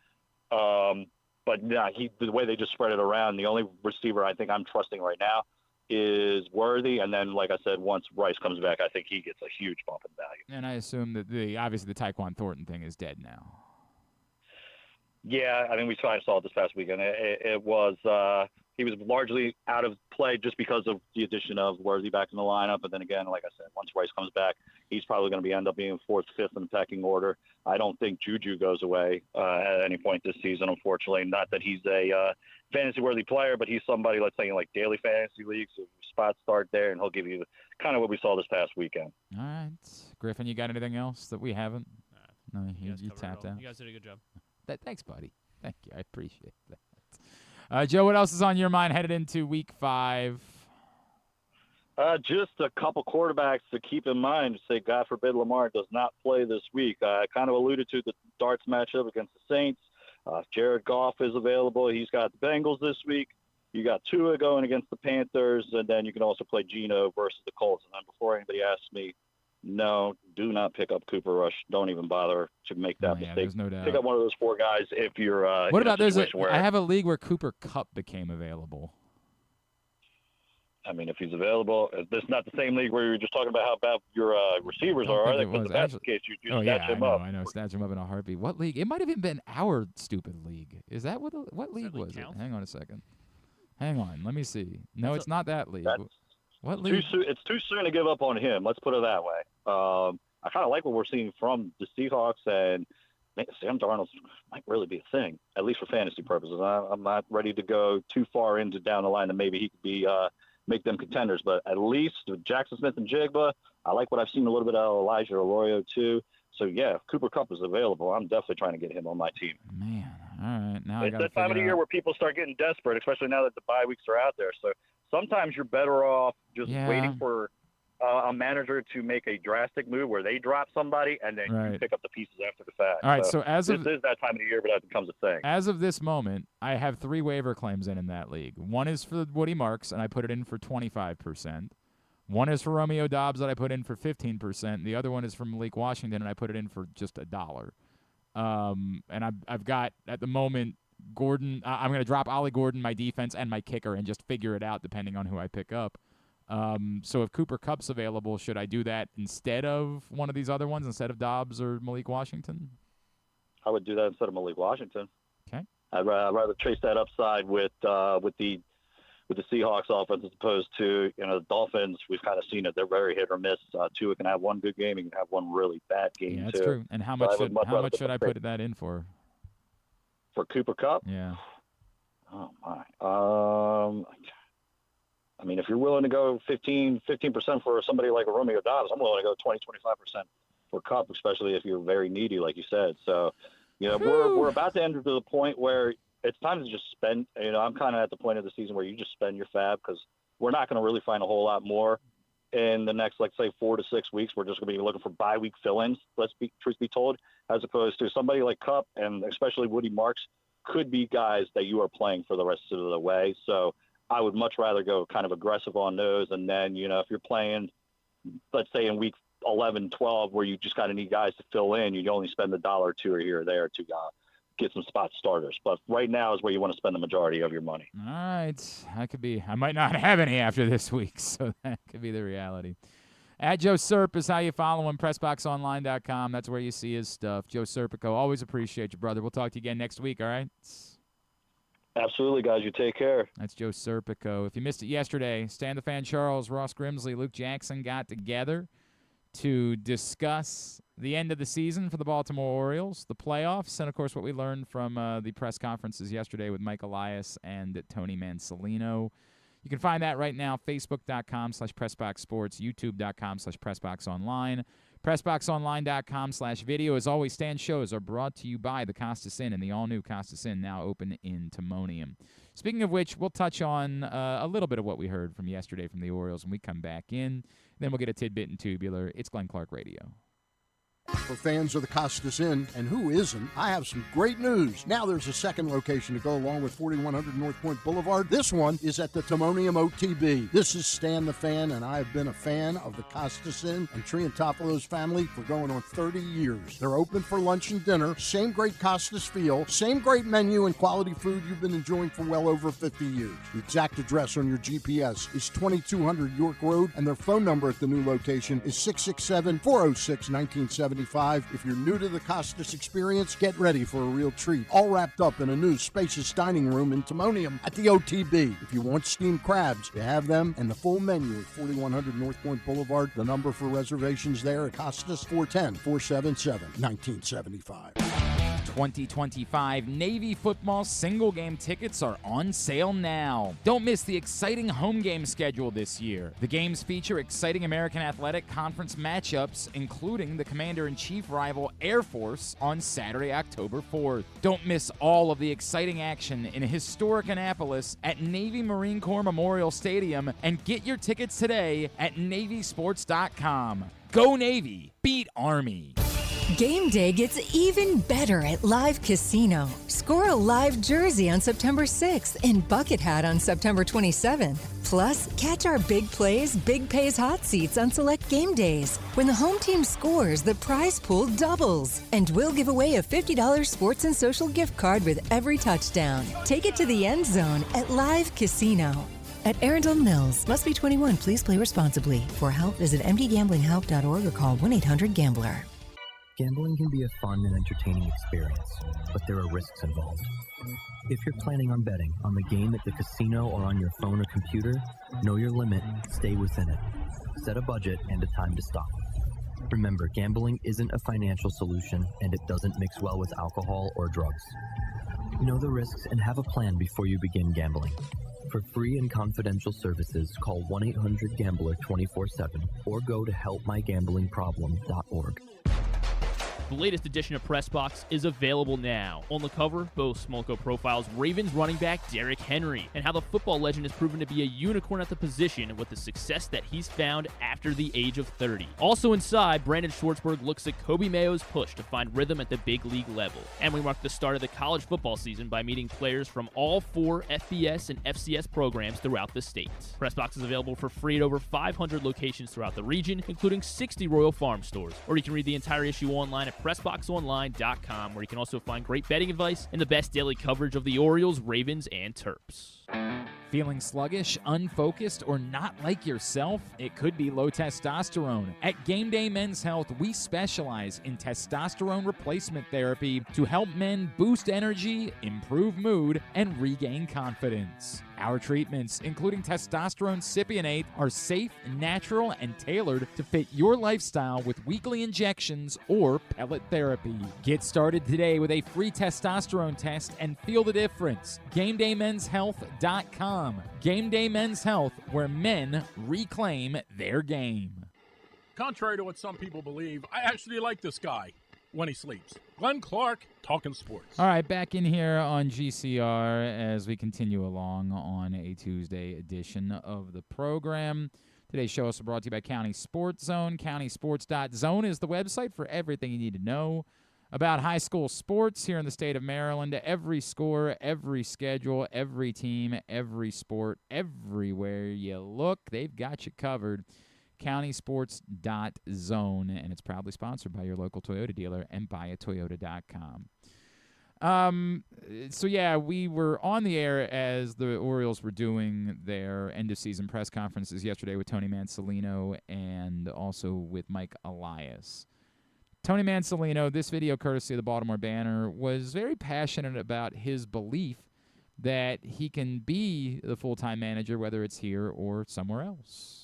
S12: But yeah, the way they just spread it around, the only receiver I think I'm trusting right now is Worthy. And then, like I said, once Rice comes back, I think he gets a huge bump in value.
S3: And I assume that obviously the Tyquan Thornton thing is dead now.
S12: Yeah, I mean, we kind of saw it this past weekend. It was he was largely out of play just because of the addition of Worthy back in the lineup. But then again, like I said, once Rice comes back, he's probably going to end up being 4th, 5th in the pecking order. I don't think Juju goes away at any point this season, unfortunately. Not that he's a fantasy-worthy player, but he's somebody, let's say, in like daily fantasy leagues, so spot start there, and he'll give you kind of what we saw this past weekend.
S3: All right. Griffin, you got anything else that we haven't? No, you tapped out.
S4: You guys did a good job.
S3: Thanks, buddy. Thank you. I appreciate that. Joe, what else is on your mind headed into week 5?
S12: Just a couple quarterbacks to keep in mind. Say, God forbid, Lamar does not play this week. I kind of alluded to the darts matchup against the Saints. Jared Goff is available. He's got the Bengals this week. You got Tua going against the Panthers, and then you can also play Geno versus the Colts. And then before anybody asks me, no, do not pick up Cooper Rush. Don't even bother to make that mistake.
S3: There's no doubt.
S12: Pick up one of those 4 guys if you're
S3: what about
S12: I
S3: have a league where Cooper Kupp became available.
S12: I mean, if he's available, this is not the same league where you were just talking about how bad your receivers are they? Because if that's the case, you snatch him up.
S3: I know. Snatch him up in a heartbeat. What league? It might have even been our stupid league. Is that what league was it? Hang on a second. Hang on. Let me see. No, it's not that league. What league?
S12: It's too soon to give up on him. Let's put it that way. I kind of like what we're seeing from the Seahawks, and Sam Darnold might really be a thing, at least for fantasy purposes. I'm not ready to go too far down the line that maybe he could be make them contenders, but at least with Jackson Smith and Jigba, I like what I've seen a little bit out of Elijah Arroyo too. So yeah, if Cooper Kupp is available, I'm definitely trying to get him on my team.
S3: Man, all right, now
S12: it's that time of the year where people start getting desperate, especially now that the bye weeks are out there. So sometimes you're better off just waiting for a manager to make a drastic move where they drop somebody and then you pick up the pieces after the fact.
S3: All right,
S12: so
S3: this
S12: is that time of the year, but that becomes a thing.
S3: As of this moment, I have 3 waiver claims in that league. One is for Woody Marks, and I put it in for 25%. One is for Romeo Doubs that I put in for 15%. The other one is from Malik Washington, and I put it in for just $1. And I've got, at the moment, Gordon. I'm going to drop Ollie Gordon, my defense, and my kicker, and just figure it out depending on who I pick up. So if Cooper Kupp's available, should I do that instead of one of these other ones, instead of Doubs or Malik Washington?
S12: I would do that instead of Malik Washington.
S3: Okay.
S12: I'd rather chase that upside with the Seahawks offense as opposed to the Dolphins. We've kind of seen it; they're very hit or miss. Tua can have one good game, he can have one really bad game.
S3: Yeah, that's
S12: too.
S3: true. And how much should I put that in for?
S12: For Cooper Kupp?
S3: Yeah.
S12: Oh my. I mean, if you're willing to go 15% for somebody like a Romeo Doubs, I'm willing to go 20-25% for Kupp, especially if you're very needy, like you said. So, we're about to enter to the point where it's time to just spend. I'm kind of at the point of the season where you just spend your fab because we're not going to really find a whole lot more in the next, like, say, 4 to 6 weeks. We're just going to be looking for bye-week fill-ins, truth be told, as opposed to somebody like Kupp and especially Woody Marks could be guys that you are playing for the rest of the way. So I would much rather go kind of aggressive on those. And then, if you're playing, let's say in week 11, 12, where you just kind of need guys to fill in, you only spend $1 or $2 here or there to get some spot starters. But right now is where you want to spend the majority of your money.
S3: All right. I might not have any after this week, so that could be the reality. At Joe Serp is how you follow him, PressBoxOnline.com. That's where you see his stuff. Joe Serpico, always appreciate you, brother. We'll talk to you again next week, all right?
S12: Absolutely, guys. You take care.
S3: That's Joe Serpico. If you missed it yesterday, Stan the Fan Charles, Ross Grimsley, Luke Jackson got together to discuss the end of the season for the Baltimore Orioles, the playoffs, and, of course, what we learned from the press conferences yesterday with Mike Elias and Tony Mansolino. You can find that right now, Facebook.com/PressBoxSports, YouTube.com/PressBoxOnline, PressBoxOnline.com/video. As always, Stan's shows are brought to you by the Costas Inn and the all-new Costas Inn, now open in Timonium. Speaking of which, we'll touch on a little bit of what we heard from yesterday from the Orioles when we come back in. Then we'll get a tidbit and tubular. It's Glenn Clark Radio.
S6: For fans of the Costas Inn, and who isn't, I have some great news. Now there's a second location to go along with 4100 North Point Boulevard. This one is at the Timonium OTB. This is Stan the Fan, and I have been a fan of the Costas Inn and Triantafyllos family for going on 30 years. They're open for lunch and dinner, same great Costas feel, same great menu and quality food you've been enjoying for well over 50 years. The exact address on your GPS is 2200 York Road, and their phone number at the new location is 667-406-1970. If you're new to the Costas experience, get ready for a real treat. All wrapped up in a new spacious dining room in Timonium at the OTB. If you want steamed crabs, you have them, and the full menu at 4100 North Point Boulevard. The number for reservations there at Costas, 410-477-1975.
S3: 2025 Navy football single-game tickets are on sale now. Don't miss the exciting home game schedule this year. The games feature exciting American Athletic Conference matchups, including the Commander-in-Chief rival Air Force on Saturday, October 4th. Don't miss all of the exciting action in historic Annapolis at Navy Marine Corps Memorial Stadium, and get your tickets today at NavySports.com. Go Navy! Beat Army!
S8: Game day gets even better at Live Casino. Score a live jersey on September 6th and bucket hat on September 27th. Plus, catch our big plays, big pays hot seats on select game days. When the home team scores, the prize pool doubles. And we'll give away a $50 sports and social gift card with every touchdown. Take it to the end zone at Live Casino. At Arundel Mills, must be 21. Please play responsibly. For help, visit mdgamblinghelp.org or call 1-800-GAMBLER.
S7: Gambling can be a fun and entertaining experience, but there are risks involved. If you're planning on betting on the game at the casino or on your phone or computer, know your limit, stay within it. Set a budget and a time to stop. Remember, gambling isn't a financial solution, and it doesn't mix well with alcohol or drugs. Know the risks and have a plan before you begin gambling. For free and confidential services, call 1-800-GAMBLER 24/7 or go to helpmygamblingproblem.org.
S4: The latest edition of PressBox is available now. On the cover, Bo Smolka profiles Ravens running back Derrick Henry and how the football legend has proven to be a unicorn at the position with the success that he's found after the age of 30. Also inside, Brandon Schwartzberg looks at Kobe Mayo's push to find rhythm at the big league level. And we mark the start of the college football season by meeting players from all 4 FBS and FCS programs throughout the state. PressBox is available for free at over 500 locations throughout the region, including 60 Royal Farm stores. Or you can read the entire issue online at PressBoxOnline.com, where you can also find great betting advice and the best daily coverage of the Orioles, Ravens, and Terps.
S3: Feeling sluggish, unfocused, or not like yourself? It could be low testosterone. At Game Day Men's Health, we specialize in testosterone replacement therapy to help men boost energy, improve mood, and regain confidence. Our treatments, including testosterone cypionate, are safe, natural, and tailored to fit your lifestyle with weekly injections or pellet therapy. Get started today with a free testosterone test and feel the difference. GameDayMen'sHealth.com. Game Day Men's Health, where men reclaim their game.
S10: Contrary to what some people believe, I actually like this guy when he sleeps. Glenn Clark, talking sports.
S3: All right, back in here on GCR as we continue along on a Tuesday edition of the program. Today's show is brought to you by County Sports Zone. CountySports.zone is the website for everything you need to know about high school sports here in the state of Maryland. Every score, every schedule, every team, every sport, everywhere you look, they've got you covered. CountySports.zone, and it's proudly sponsored by your local Toyota dealer and buyatoyota.com. So yeah, we were on the air as the Orioles were doing their end-of-season press conferences yesterday with Tony Mansolino and also with Mike Elias. Tony Mansolino, this video courtesy of the Baltimore Banner, was very passionate about his belief that he can be the full-time manager, whether it's here or somewhere else.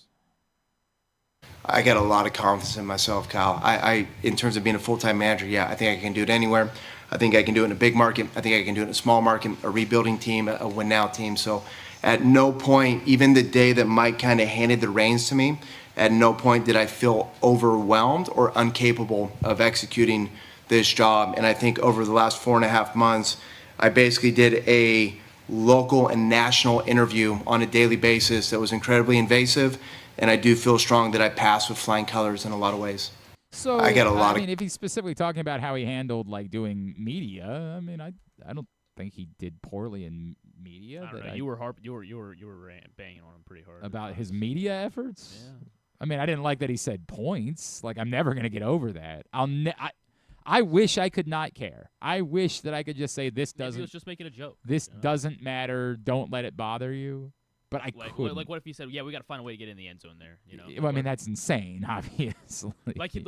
S13: I got a lot of confidence in myself, Kyle. I in terms of being a full-time manager, yeah, I think I can do it anywhere. I think I can do it in a big market. I think I can do it in a small market, a rebuilding team, a win-now team. So at no point, even the day that Mike kind of handed the reins to me, at no point did I feel overwhelmed or incapable of executing this job. And I think over the last 4.5 months, I basically did a local and national interview on a daily basis that was incredibly invasive. And I do feel strong that I passed with flying colors in a lot of ways.
S3: So
S13: I get a lot
S3: if he's specifically talking about how he handled like doing media, I mean, I don't think he did poorly in media.
S4: I don't know. You were banging on him pretty hard
S3: about his media efforts.
S4: Yeah.
S3: I mean, I didn't like that he said points. Like, I'm never gonna get over that. I wish I could not care. I wish that I could just say this doesn't.
S4: He was just making a joke.
S3: This doesn't matter. Don't let it bother you. But I couldn't.
S4: Like, what if he said, "Yeah, we got to find a way to get in the end zone there"? You know.
S3: Well, I mean, that's insane, obviously.
S4: Like say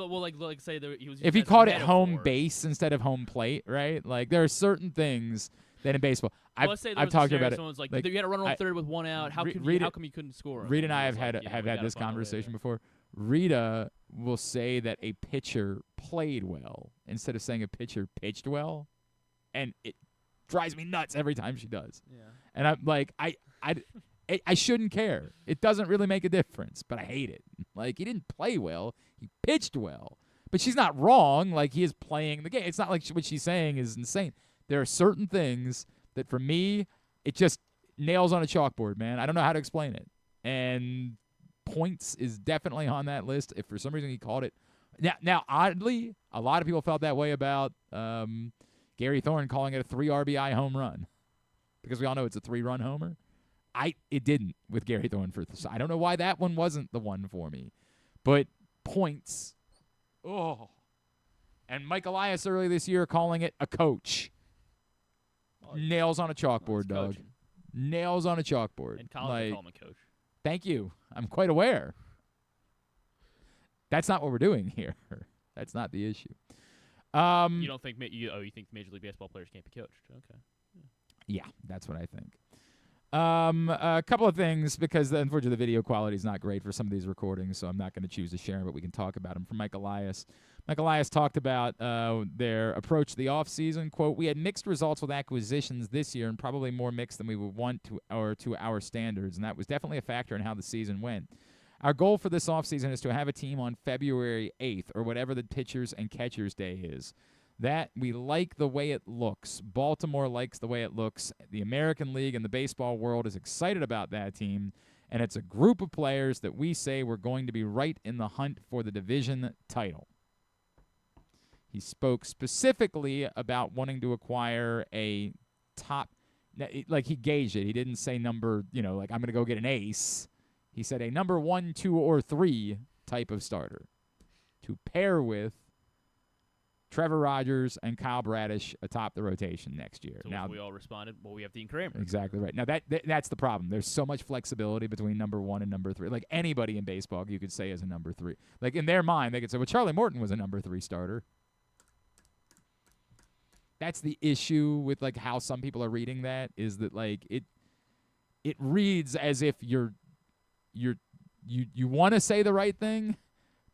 S4: that he was.
S3: If he called it home base instead of home plate, right? Like, there are certain things that in baseball.
S4: Let's say
S3: I've talked about it.
S4: Someone's like, you had to run on third with one out. How come you couldn't score?
S3: Rita and I have had this conversation before. Rita will say that a pitcher played well instead of saying a pitcher pitched well, and it drives me nuts every time she does.
S4: Yeah.
S3: And I'm like, I shouldn't care. It doesn't really make a difference, but I hate it. Like, he didn't play well. He pitched well. But she's not wrong. Like, he is playing the game. It's not like what she's saying is insane. There are certain things that, for me, it just nails on a chalkboard, man. I don't know how to explain it. And points is definitely on that list. If for some reason he called it. Now, oddly, a lot of people felt that way about Gary Thorne calling it a 3 RBI home run. Because we all know it's a 3-run homer. It didn't with Gary Thorne for this. I don't know why that one wasn't the one for me. But points. Oh. And Mike Elias earlier this year calling it a coach. Nails on a chalkboard, dog.
S4: Coaching.
S3: Nails on a chalkboard.
S4: And college call him a coach.
S3: Thank you. I'm quite aware. That's not what we're doing here. That's not the issue.
S4: You don't think you think Major League Baseball players can't be coached? Okay.
S3: Yeah, that's what I think. A couple of things, because unfortunately the video quality is not great for some of these recordings, so I'm not going to choose to share them, but we can talk about them. From Mike Elias. Mike Elias talked about their approach to the offseason. Quote, "We had mixed results with acquisitions this year and probably more mixed than we would want to our standards, and that was definitely a factor in how the season went. Our goal for this offseason is to have a team on February 8th or whatever the pitchers and catchers day is. That we like the way it looks. Baltimore likes the way it looks. The American League and the baseball world is excited about that team, and it's a group of players that we say we're going to be right in the hunt for the division title. He spoke specifically about wanting to acquire a top, like he gauged it. He didn't say number, like I'm going to go get an ace. He said a number 1, 2, or 3 type of starter to pair with Trevor Rogers and Kyle Bradish atop the rotation next year.
S4: So
S3: now
S4: we all responded, well, we have Dean Kramer.
S3: Exactly right. Now that's the problem. There's so much flexibility between number 1 and number 3. Like anybody in baseball, you could say is a number 3. Like in their mind, they could say, well, Charlie Morton was a number 3 starter. That's the issue with like how some people are reading that, is that like it reads as if you want to say the right thing,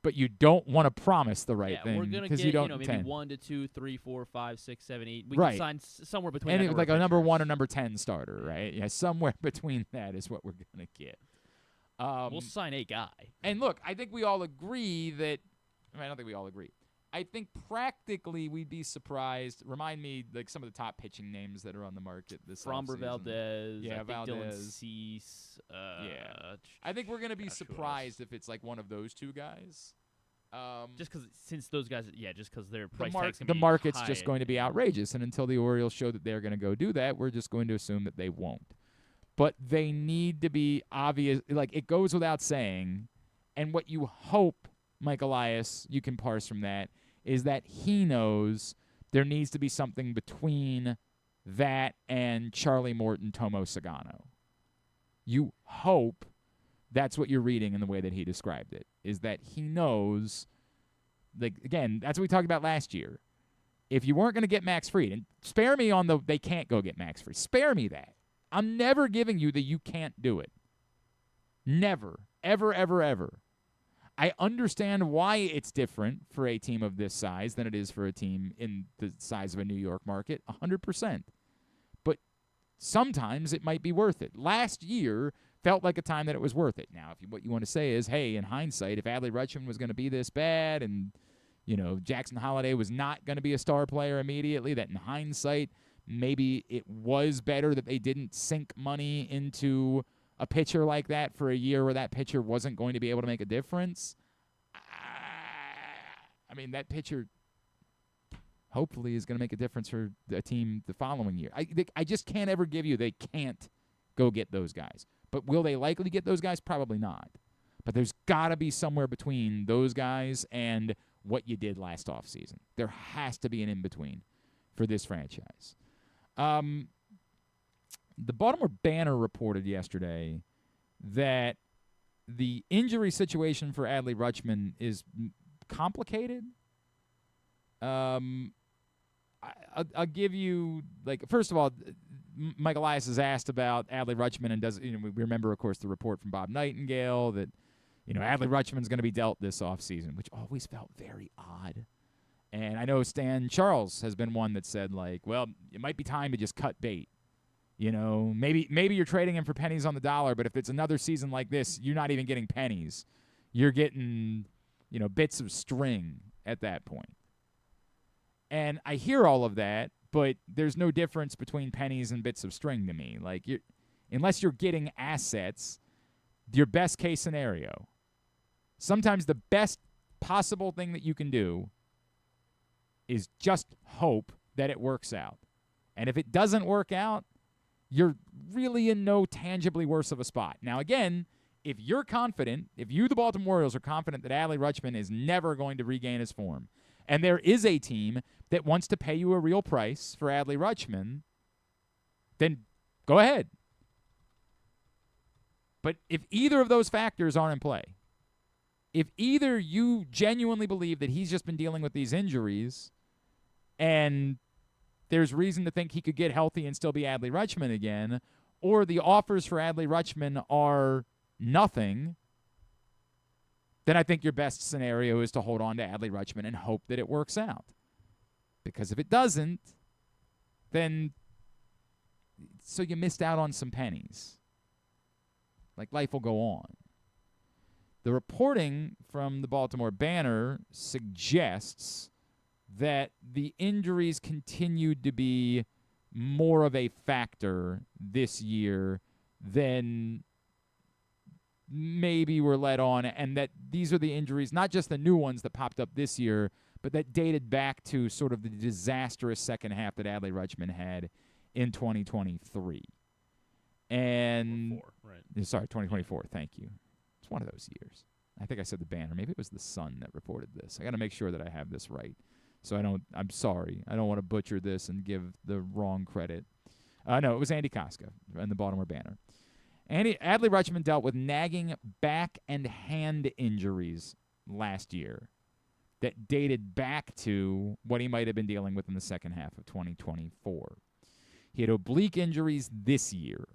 S3: but you don't want to promise the right thing.
S4: We're gonna get
S3: you don't
S4: maybe 1 to 2, 3, 4, 5, 6, 7, 8. We
S3: Right.
S4: can sign somewhere between
S3: and
S4: that
S3: like a
S4: number
S3: number
S4: of
S3: 1 or number 10 starter, right? Yeah, somewhere between that is what we're gonna get.
S4: We'll sign a guy.
S3: And look, I think we all agree that. I don't think we all agree. I think practically we'd be surprised. Remind me, like some of the top pitching names that are on the market this
S4: Fromber
S3: offseason.
S4: Valdez.
S3: Yeah,
S4: I think
S3: Valdez.
S4: Dylan Cease.
S3: Yeah. I think we're going to be surprised if it's like one of those two guys.
S4: Just because their price tag's
S3: the
S4: gonna be
S3: market's
S4: high
S3: just going to be outrageous, and until the Orioles show that they're going to go do that, we're just going to assume that they won't. But they need to be obvious. Like it goes without saying, and what you hope, Mike Elias, you can parse from that, is that he knows there needs to be something between that and Charlie Morton, Tomo Sagano. You hope that's what you're reading in the way that he described it, is that he knows, like, again, that's what we talked about last year. If you weren't going to get Max Fried, and spare me on they can't go get Max Fried. Spare me that. I'm never giving you the you can't do it. Never. Ever, ever, ever. I understand why it's different for a team of this size than it is for a team in the size of a New York market, 100%. But sometimes it might be worth it. Last year felt like a time that it was worth it. Now, what you want to say is, hey, in hindsight, if Adley Rutschman was going to be this bad and, Jackson Holliday was not going to be a star player immediately, that in hindsight, maybe it was better that they didn't sink money into a pitcher like that for a year where that pitcher wasn't going to be able to make a difference. I mean, that pitcher hopefully is going to make a difference for a team the following year. I just can't ever give you they can't go get those guys. But will they likely get those guys? Probably not. But there's got to be somewhere between those guys and what you did last offseason. There has to be an in-between for this franchise. The Baltimore Banner reported yesterday that the injury situation for Adley Rutschman is complicated. I'll give you, first of all, Mike Elias has asked about Adley Rutschman, and we remember, of course, the report from Bob Nightingale that, Adley Rutschman's going to be dealt this offseason, which always felt very odd. And I know Stan Charles has been one that said, well, it might be time to just cut bait. Maybe you're trading him for pennies on the dollar, but if it's another season like this, you're not even getting pennies. You're getting, bits of string at that point. And I hear all of that, but there's no difference between pennies and bits of string to me. Unless you're getting assets, your best case scenario, sometimes the best possible thing that you can do is just hope that it works out. And if it doesn't work out, you're really in no tangibly worse of a spot. Now, again, if you're confident, if you, the Baltimore Orioles, are confident that Adley Rutschman is never going to regain his form, and there is a team that wants to pay you a real price for Adley Rutschman, then go ahead. But if either of those factors aren't in play, if either you genuinely believe that he's just been dealing with these injuries and there's reason to think he could get healthy and still be Adley Rutschman again, or the offers for Adley Rutschman are nothing, then I think your best scenario is to hold on to Adley Rutschman and hope that it works out. Because if it doesn't, then so you missed out on some pennies. Life will go on. The reporting from the Baltimore Banner suggests that the injuries continued to be more of a factor this year than maybe were led on, and that these are the injuries, not just the new ones that popped up this year, but that dated back to sort of the disastrous second half that Adley Rutschman had in 2023. And
S4: right.
S3: Sorry, 2024, thank you. It's one of those years. I think I said the Banner. Maybe it was the Sun that reported this. I got to make sure that I have this right. So I'm sorry. I don't want to butcher this and give the wrong credit. No, it was Andy Koska and the Baltimore Banner. Adley Rutschman dealt with nagging back and hand injuries last year that dated back to what he might have been dealing with in the second half of 2024. He had oblique injuries this year.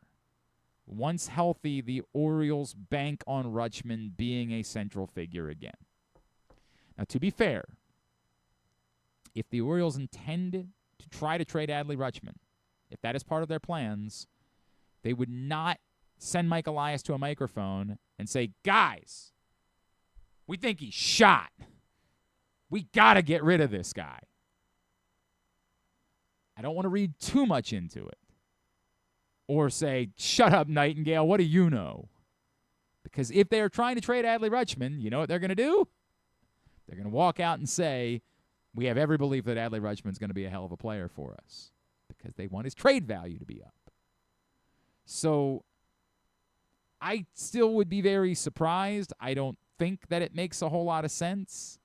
S3: Once healthy, the Orioles bank on Rutschman being a central figure again. Now, to be fair, if the Orioles intend to try to trade Adley Rutschman, if that is part of their plans, they would not send Mike Elias to a microphone and say, guys, we think he's shot. We got to get rid of this guy. I don't want to read too much into it. Or say, shut up, Nightingale, what do you know? Because if they're trying to trade Adley Rutschman, you know what they're going to do? They're going to walk out and say, we have every belief that Adley Rutschman's going to be a hell of a player for us. Because they want his trade value to be up. So I still would be very surprised. I don't think that it makes a whole lot of sense.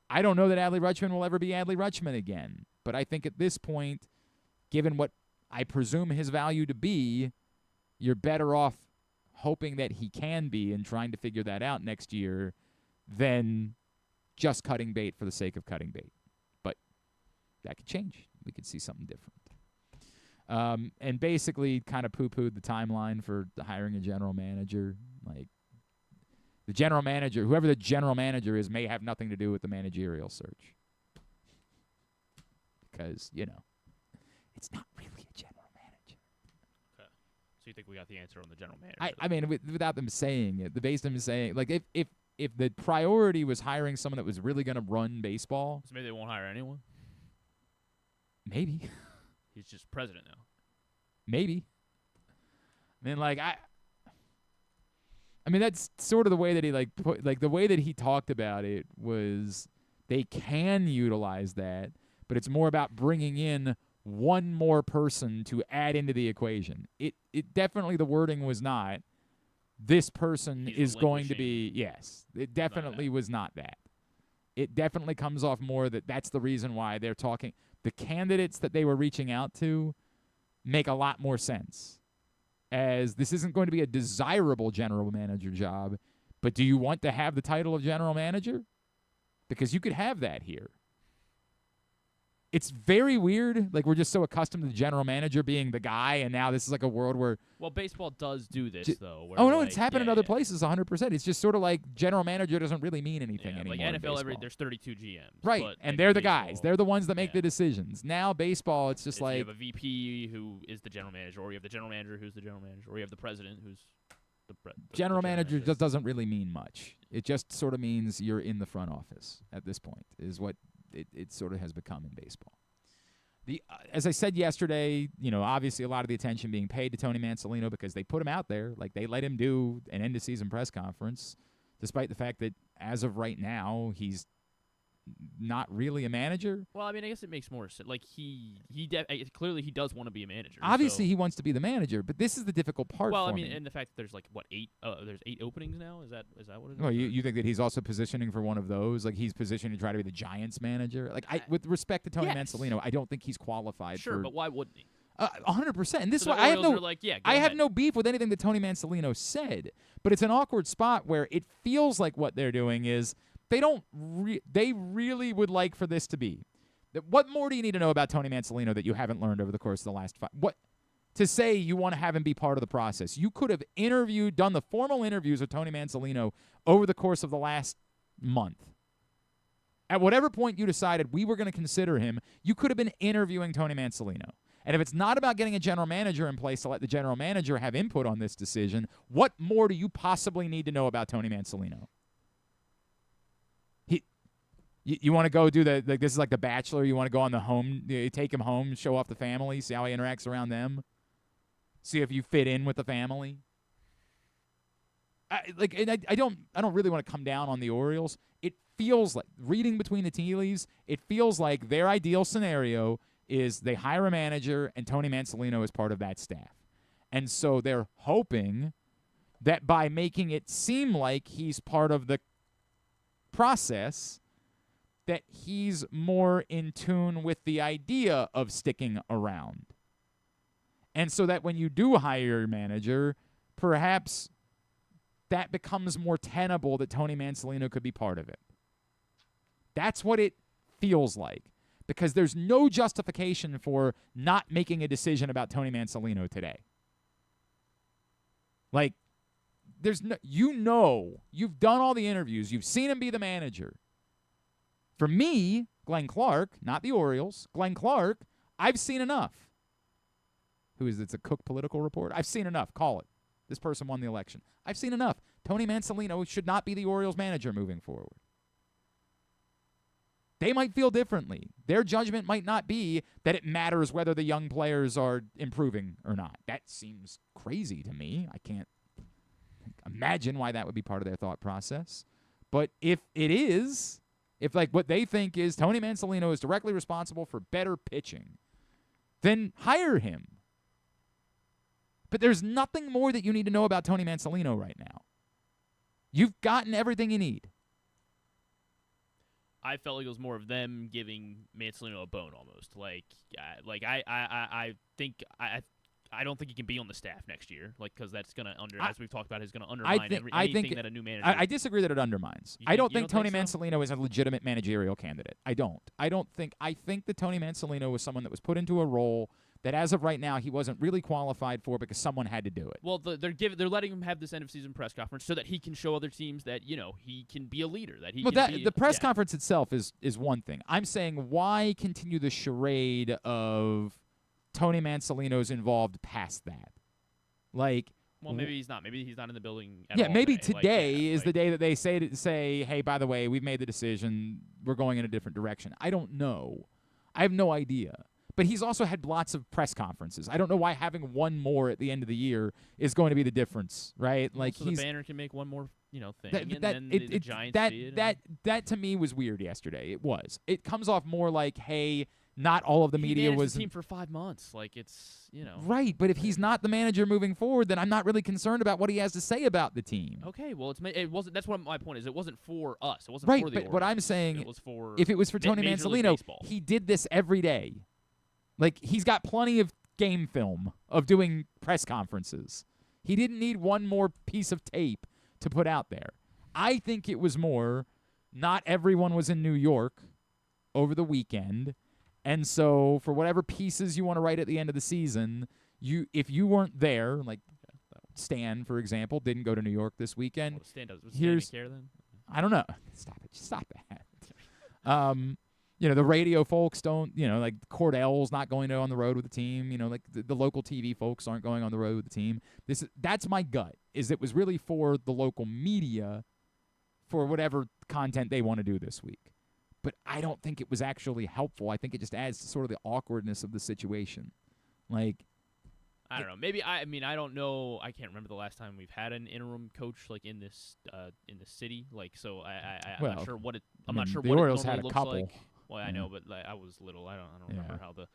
S3: I don't know that Adley Rutschman will ever be Adley Rutschman again. But I think at this point, given what I presume his value to be, you're better off hoping that he can be and trying to figure that out next year than just cutting bait for the sake of cutting bait. But that could change. We could see something different. And basically kind of poo-pooed the timeline for hiring a general manager. Like, the general manager, whoever the general manager is, may have nothing to do with the managerial search. Because, it's not really a general manager.
S4: Okay. So you think we got the answer on the general manager?
S3: I mean, without them saying it, based on them saying, like, if the priority was hiring someone that was really going to run baseball.
S4: So maybe they won't hire anyone?
S3: Maybe.
S4: He's just president now.
S3: Maybe. I mean, like, I mean, that's sort of the way that he, the way that he talked about it was they can utilize that, but it's more about bringing in one more person to add into the equation. It definitely, the wording was not, this person is going to be, yes. It definitely was not that. It definitely comes off more that that's the reason why they're talking. The candidates that they were reaching out to make a lot more sense. As this isn't going to be a desirable general manager job, but do you want to have the title of general manager? Because you could have that here. It's very weird. Like, we're just so accustomed to the general manager being the guy, and now this is like a world where...
S4: Well, baseball does do this, though.
S3: Oh, no, it's happened in other places 100%. It's just sort of like general manager doesn't really mean anything anymore.
S4: Like NFL, there's 32 GMs.
S3: Right, and they're the guys. They're the ones that make the decisions. Now, baseball, it's just like...
S4: You have a VP who is the general manager, or you have the general manager who's the general manager, or you have the president who's the
S3: general manager just doesn't really mean much. It just sort of means you're in the front office at this point, is what it sort of has become in baseball. As I said yesterday, obviously a lot of the attention being paid to Tony Mansolino because they put him out there. Like, they let him do an end-of-season press conference, despite the fact that as of right now, he's not really a manager.
S4: Well, I mean, I guess it makes more sense. Like, clearly he does want to be a manager.
S3: Obviously, he wants to be the manager, but this is the difficult part.
S4: Well,
S3: for
S4: I mean,
S3: me.
S4: And the fact that there's there's 8 openings now. Is that what it is?
S3: Well, you think that he's also positioning for one of those? Like, he's positioned to try to be the Giants manager? Like, with respect to Tony Mansolino, I don't think he's qualified.
S4: Sure, but why wouldn't he?
S3: 100%. And this
S4: so
S3: is why I have no beef with anything that Tony Mansolino said. But it's an awkward spot where it feels like what they're doing is they really would like for this to be. What more do you need to know about Tony Mansolino that you haven't learned over the course of the last 5? What to say you want to have him be part of the process? You could have done the formal interviews with Tony Mansolino over the course of the last month. At whatever point you decided we were going to consider him, you could have been interviewing Tony Mansolino. And if it's not about getting a general manager in place to let the general manager have input on this decision, what more do you possibly need to know about Tony Mansolino? You want to go do this is like The Bachelor. You want to go on the home, you take him home, show off the family, see how he interacts around them, see if you fit in with the family. I don't really want to come down on the Orioles. It feels like, reading between the tea leaves, it feels like their ideal scenario is they hire a manager and Tony Mansolino is part of that staff. And so they're hoping that by making it seem like he's part of the process, that he's more in tune with the idea of sticking around. And so that when you do hire your manager, perhaps that becomes more tenable that Tony Mansolino could be part of it. That's what it feels like, because there's no justification for not making a decision about Tony Mansolino today. Like, you've done all the interviews, you've seen him be the manager. For me, Glenn Clark, not the Orioles, Glenn Clark, I've seen enough. Who is it? It's a Cook political report? I've seen enough. Call it. This person won the election. I've seen enough. Tony Mansolino should not be the Orioles manager moving forward. They might feel differently. Their judgment might not be that it matters whether the young players are improving or not. That seems crazy to me. I can't imagine why that would be part of their thought process. But if it is, if like what they think is Tony Mansolino is directly responsible for better pitching, then hire him. But there's nothing more that you need to know about Tony Mansolino right now. You've gotten everything you need.
S4: I felt like it was more of them giving Mansolino a bone almost. I don't think he can be on the staff next year, because that's going to as we've talked about, is going to undermine anything that a new manager.
S3: I disagree that it undermines. I don't think Tony Mansolino is a legitimate managerial candidate. I think that Tony Mansolino was someone that was put into a role that as of right now he wasn't really qualified for because someone had to do it.
S4: Well, they're letting him have this end of season press conference so that he can show other teams that he can be a leader.
S3: The press conference itself is one thing. I'm saying, why continue the charade of Tony Mansolino's involved past that?
S4: Well, maybe he's not. Maybe he's not in the building at all.
S3: Maybe today is the day that they say, hey, by the way, we've made the decision. We're going in a different direction. I don't know. I have no idea. But he's also had lots of press conferences. I don't know why having one more at the end of the year is going to be the difference, right?
S4: So the banner can make one more, thing, then the Giants see it.
S3: That to me was weird yesterday. It was. It comes off more like, hey, not all of the media was
S4: the team for 5 months.
S3: Right. But if he's not the manager moving forward, then I'm not really concerned about what he has to say about the team.
S4: Okay. Well, it wasn't. That's what my point is. It wasn't for us. It wasn't
S3: right,
S4: for the
S3: but
S4: Orioles.
S3: what I'm saying,
S4: it was for
S3: if it was for Tony Mansolino, he did this every day. He's got plenty of game film of doing press conferences. He didn't need one more piece of tape to put out there. I think it was more, not everyone was in New York over the weekend, and so for whatever pieces you want to write at the end of the season, if you weren't there, like Stan, for example, didn't go to New York this weekend.
S4: Was Stan care then?
S3: I don't know. Stop that. The radio folks don't, Cordell's not going on the road with the team. The local TV folks aren't going on the road with the team. That's my gut, is it was really for the local media for whatever content they want to do this week. But I don't think it was actually helpful. I think it just adds to sort of the awkwardness of the situation.
S4: I don't know. Maybe I don't know. I can't remember the last time we've had an interim coach in this city. I'm not sure what it. I'm not sure
S3: the
S4: what
S3: Orioles
S4: it
S3: had a
S4: looks
S3: couple.
S4: like. Well, I know, but I was little. I don't remember how the.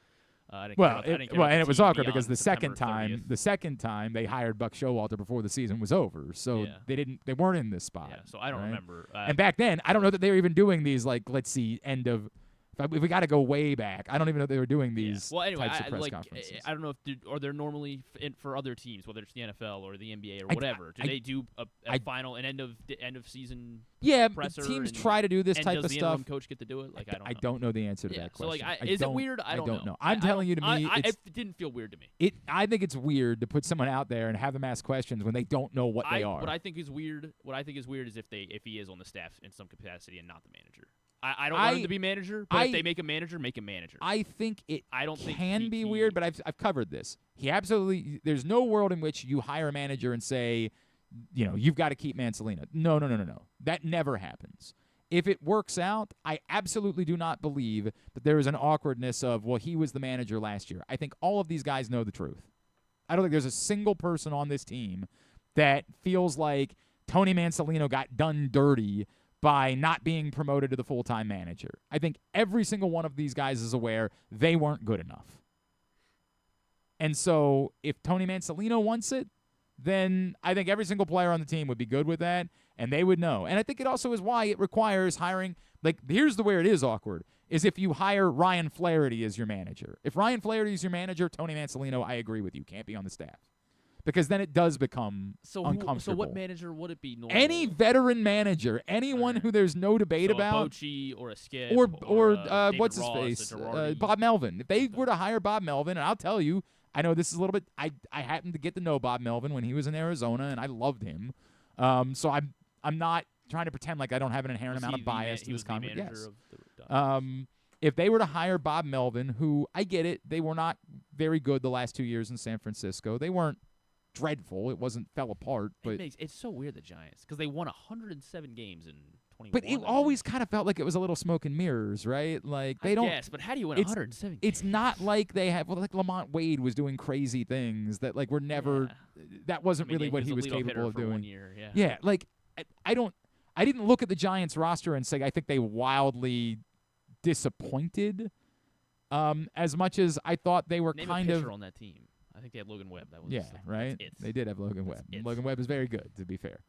S3: And it was awkward because the second time they hired Buck Showalter before the season was over, so they weren't in this spot.
S4: Yeah, so I don't remember.
S3: And back then, I don't know that they were even doing these let's see, end of. If we got to go way back, I don't even know if they were doing these types of press conferences.
S4: I don't know are there normally for other teams, whether it's the NFL or the NBA or whatever, do they do a final an end of season?
S3: Yeah,
S4: presser
S3: teams try to do this type of
S4: stuff. Does the interim coach get to do it?
S3: I don't know the answer to that question.
S4: Is it weird? I don't know.
S3: I'm telling you, to me,
S4: it didn't feel weird to me.
S3: I think it's weird to put someone out there and have them ask questions when they don't know what they are.
S4: What I think is weird is if he is on the staff in some capacity and not the manager. I don't want him to be manager, but if they make a manager, make a manager.
S3: I think it
S4: can
S3: be weird, but I've covered this. There's no world in which you hire a manager and say, you've got to keep Mansolino. No. That never happens. If it works out, I absolutely do not believe that there is an awkwardness of, well, he was the manager last year. I think all of these guys know the truth. I don't think there's a single person on this team that feels like Tony Mansolino got done dirty by not being promoted to the full-time manager. I think every single one of these guys is aware they weren't good enough. And so if Tony Mansolino wants it, then I think every single player on the team would be good with that, and they would know. And I think it also is why it requires hiring. Like, here's the where it is awkward, is if you hire Ryan Flaherty as your manager. If Ryan Flaherty is your manager, Tony Mansolino, I agree with you, can't be on the staff. Because then it does become uncomfortable.
S4: So what manager would it be normal?
S3: Any veteran manager, anyone who there's no debate about.
S4: A Bochy or a Skip
S3: or what's his
S4: Ross,
S3: face? Bob Melvin. If they were to hire Bob Melvin, and I'll tell you, I know this is a little bit. I happened to get to know Bob Melvin when he was in Arizona, and I loved him. So I'm not trying to pretend like I don't have an inherent amount of bias to this conversation. Yes. If they were to hire Bob Melvin, who I get it, they were not very good the last 2 years in San Francisco. They weren't dreadful. It fell apart. But
S4: it's so weird, the Giants, because they won 100 games in 21.
S3: But it always kind of felt like it was a little smoke and mirrors, right? Like they don't.
S4: Yes, but how do you win 107 games?
S3: It's not like they have. Like Lamont Wade was doing crazy things that were never. Yeah. That wasn't really what he was capable of doing.
S4: 1 year,
S3: yeah. Like I didn't look at the Giants roster and say I think they wildly disappointed. As much as I thought they were
S4: Name
S3: kind
S4: a
S3: of
S4: pitcher on that team. I think they had Logan Webb. That was
S3: right. They did have Logan Webb. Logan Webb is very good, to be fair.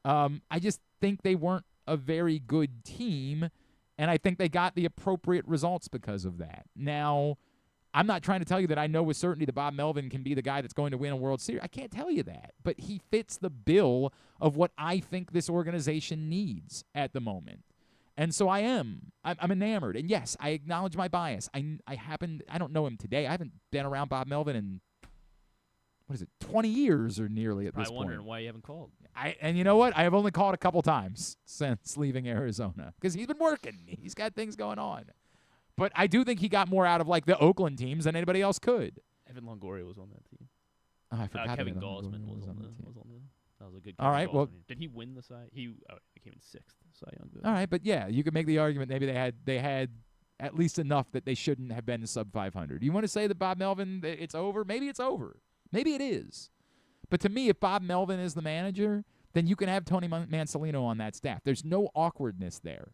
S3: I just think they weren't a very good team, and I think they got the appropriate results because of that. Now, I'm not trying to tell you that I know with certainty that Bob Melvin can be the guy that's going to win a World Series. I can't tell you that, but he fits the bill of what I think this organization needs at the moment. And so I'm enamored. And yes, I acknowledge my bias. I don't know him today. I haven't been around Bob Melvin in 20 years or nearly at this point.
S4: I'm wondering why you haven't called.
S3: And you know what? I have only called a couple times since leaving Arizona because he's been working. He's got things going on. But I do think he got more out of the Oakland teams than anybody else could.
S4: Evan Longoria was on that team.
S3: Oh, I forgot.
S4: Kevin Gausman was on the that was a good.
S3: All right. Well,
S4: did he win the Cy? He came in 6th Cy Young.
S3: All right, but yeah, you could make the argument maybe they had at least enough that they shouldn't have been sub 500. You want to say that Bob Melvin, it's over? Maybe it's over. Maybe it is. But to me, if Bob Melvin is the manager, then you can have Tony Mansolino on that staff. There's no awkwardness there.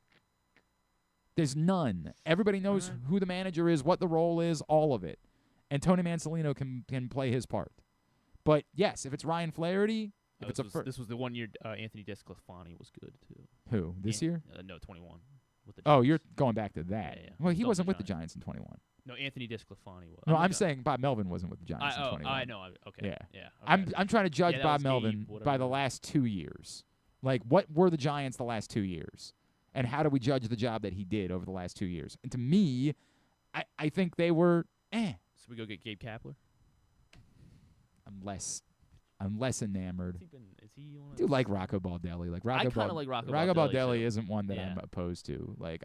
S3: There's none. Everybody knows who the manager is, what the role is, all of it. And Tony Mansolino can play his part. But, yes, if it's Ryan Flaherty,
S4: this was the 1 year Anthony DeSclafani was good, too.
S3: Who? This year?
S4: No, 21. With the
S3: Giants. Oh, you're going back to that.
S4: Yeah.
S3: Well, he wasn't with the Giants in 21.
S4: No, Anthony DeSclafani was.
S3: No, I'm saying Bob Melvin wasn't with the Giants in 21.
S4: I know. Okay.
S3: Yeah.
S4: Okay.
S3: I'm trying to judge Bob Melvin
S4: Gabe,
S3: by the last 2 years. Like, what were the Giants the last 2 years? And how do we judge the job that he did over the last 2 years? And to me, I think they were
S4: So we go get Gabe Kapler?
S3: I'm less enamored.
S4: Is he
S3: I do like Rocco Baldelli. Like
S4: I kind of like Rocco
S3: Baldelli isn't one that I'm opposed to. Like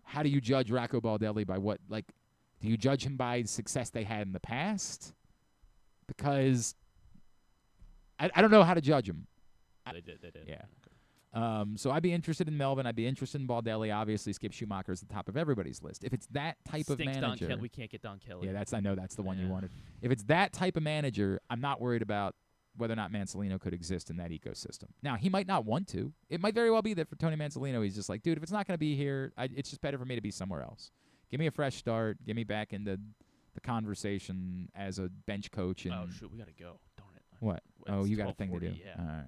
S3: how do you judge Rocco Baldelli by what? Like, do you judge him by success they had in the past? Because I don't know how to judge him.
S4: They did.
S3: Yeah. So I'd be interested in Melvin. I'd be interested in Baldelli. Obviously, Skip Schumacher is the top of everybody's list. If it's that type of manager,
S4: we can't get Don Kelly.
S3: Yeah, I know that's the one you wanted. If it's that type of manager, I'm not worried about whether or not Mansolino could exist in that ecosystem. Now, he might not want to. It might very well be that for Tony Mansolino, he's just like, dude, if it's not going to be here, it's just better for me to be somewhere else. Give me a fresh start. Get me back into the conversation as a bench coach. And
S4: oh, shoot, we got to go. Darn it.
S3: What?
S4: It's
S3: you got a thing to do.
S4: Yeah.
S3: All right.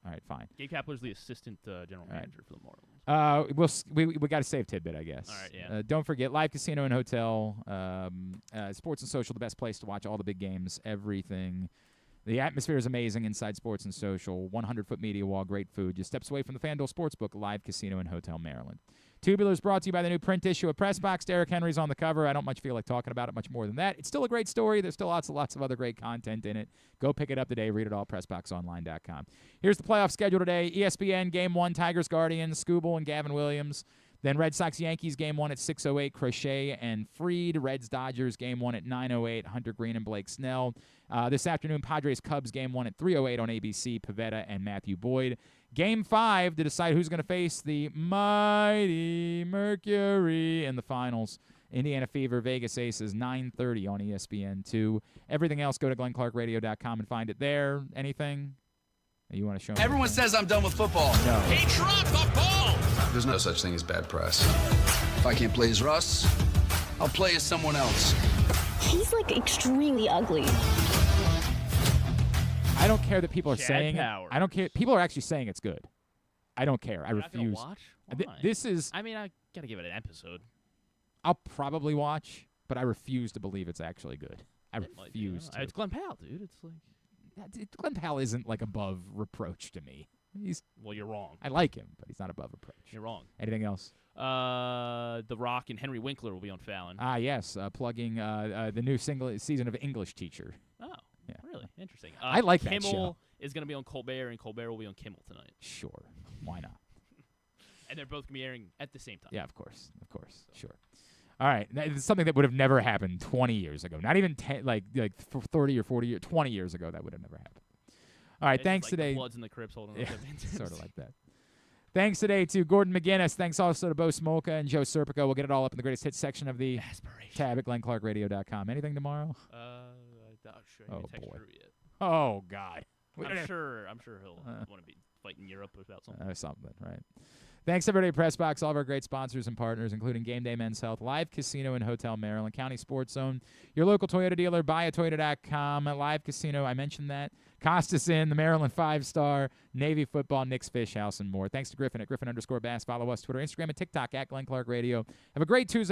S3: All right, fine.
S4: Gabe Kapler's the assistant general manager for the Marlins.
S3: We got to save tidbit, I guess.
S4: All right, yeah.
S3: Don't forget, live casino and hotel, sports and social, the best place to watch all the big games, everything The atmosphere is amazing inside Sports and Social. 100-foot media wall, great food. Just steps away from the FanDuel Sportsbook, live casino and hotel Maryland. Tubular is brought to you by the new print issue of PressBox. Derrick Henry's on the cover. I don't much feel like talking about it much more than that. It's still a great story. There's still lots of other great content in it. Go pick it up today. Read it all, PressBoxOnline.com. Here's the playoff schedule today. ESPN, Game 1, Tigers-Guardians, Skubal and Gavin Williams. Then Red Sox-Yankees, Game 1 at 6:08, Crochet and Freed. Reds-Dodgers, Game 1 at 9:08, Hunter Green and Blake Snell. This afternoon, Padres-Cubs, Game 1 at 3:08 on ABC, Pivetta and Matthew Boyd. Game 5 to decide who's going to face the mighty Mercury in the finals. Indiana Fever, Vegas Aces, 9:30 on ESPN2. Everything else, go to glennclarkradio.com and find it there. Anything you want to show me?
S14: Everyone says I'm done with football.
S3: No.
S14: He dropped the ball! There's no such thing as bad press. If I can't play as Russ, I'll play as someone else.
S15: He's like extremely ugly.
S3: I don't care that people are
S4: Chad
S3: saying
S4: Powers.
S3: it. I don't care. People are actually saying it's good. I don't care. I
S4: You're not gonna
S3: refuse.
S4: watch?
S3: Th-
S4: Why?
S3: This is.
S4: I mean, I gotta give it an episode.
S3: I'll probably watch, but I refuse to believe it's actually good. I
S4: It might be,
S3: refuse to.
S4: It's Glenn Powell, dude. It's like,
S3: Glenn Powell isn't like above reproach to me.
S4: well, you're wrong.
S3: I like him, but he's not above reproach.
S4: You're wrong.
S3: Anything else?
S4: The Rock and Henry Winkler will be on Fallon.
S3: Ah, yes, plugging the new season of English Teacher.
S4: Oh,
S3: yeah.
S4: Really interesting.
S3: I like that
S4: Kimmel
S3: show.
S4: is going to be on Colbert, and Colbert will be on Kimmel tonight.
S3: Sure, why not?
S4: And they're both going to be airing at the same time.
S3: Yeah, of course, sure. All right, it's something that would have never happened 20 years ago. Not even 10, like 30 or 40 years, 20 years ago, that would have never happened. All right,
S4: It's
S3: thanks
S4: like
S3: today.
S4: The Bloods and the Crips holding up the
S3: sort of like that. Thanks today to Gordon McGuinness. Thanks also to Bo Smolka and Joe Serpico. We'll get it all up in the greatest hits section of the tab at glennclarkradio.com. Anything tomorrow?
S4: Not sure.
S3: Oh,
S4: Text
S3: boy.
S4: Drew yet.
S3: Oh, God.
S4: I'm sure he'll want to be fighting Europe about something.
S3: Something, right. Thanks, everybody at PressBox, all of our great sponsors and partners, including Game Day Men's Health, Live Casino and Hotel Maryland, County Sports Zone, your local Toyota dealer, buyatoyota.com, Live Casino, I mentioned that, Costas Inn, the Maryland 5-Star, Navy Football, Nick's Fish House, and more. Thanks to Griffin at Griffin_Bass. Follow us, Twitter, Instagram, and TikTok at Glenn Clark Radio. Have a great Tuesday.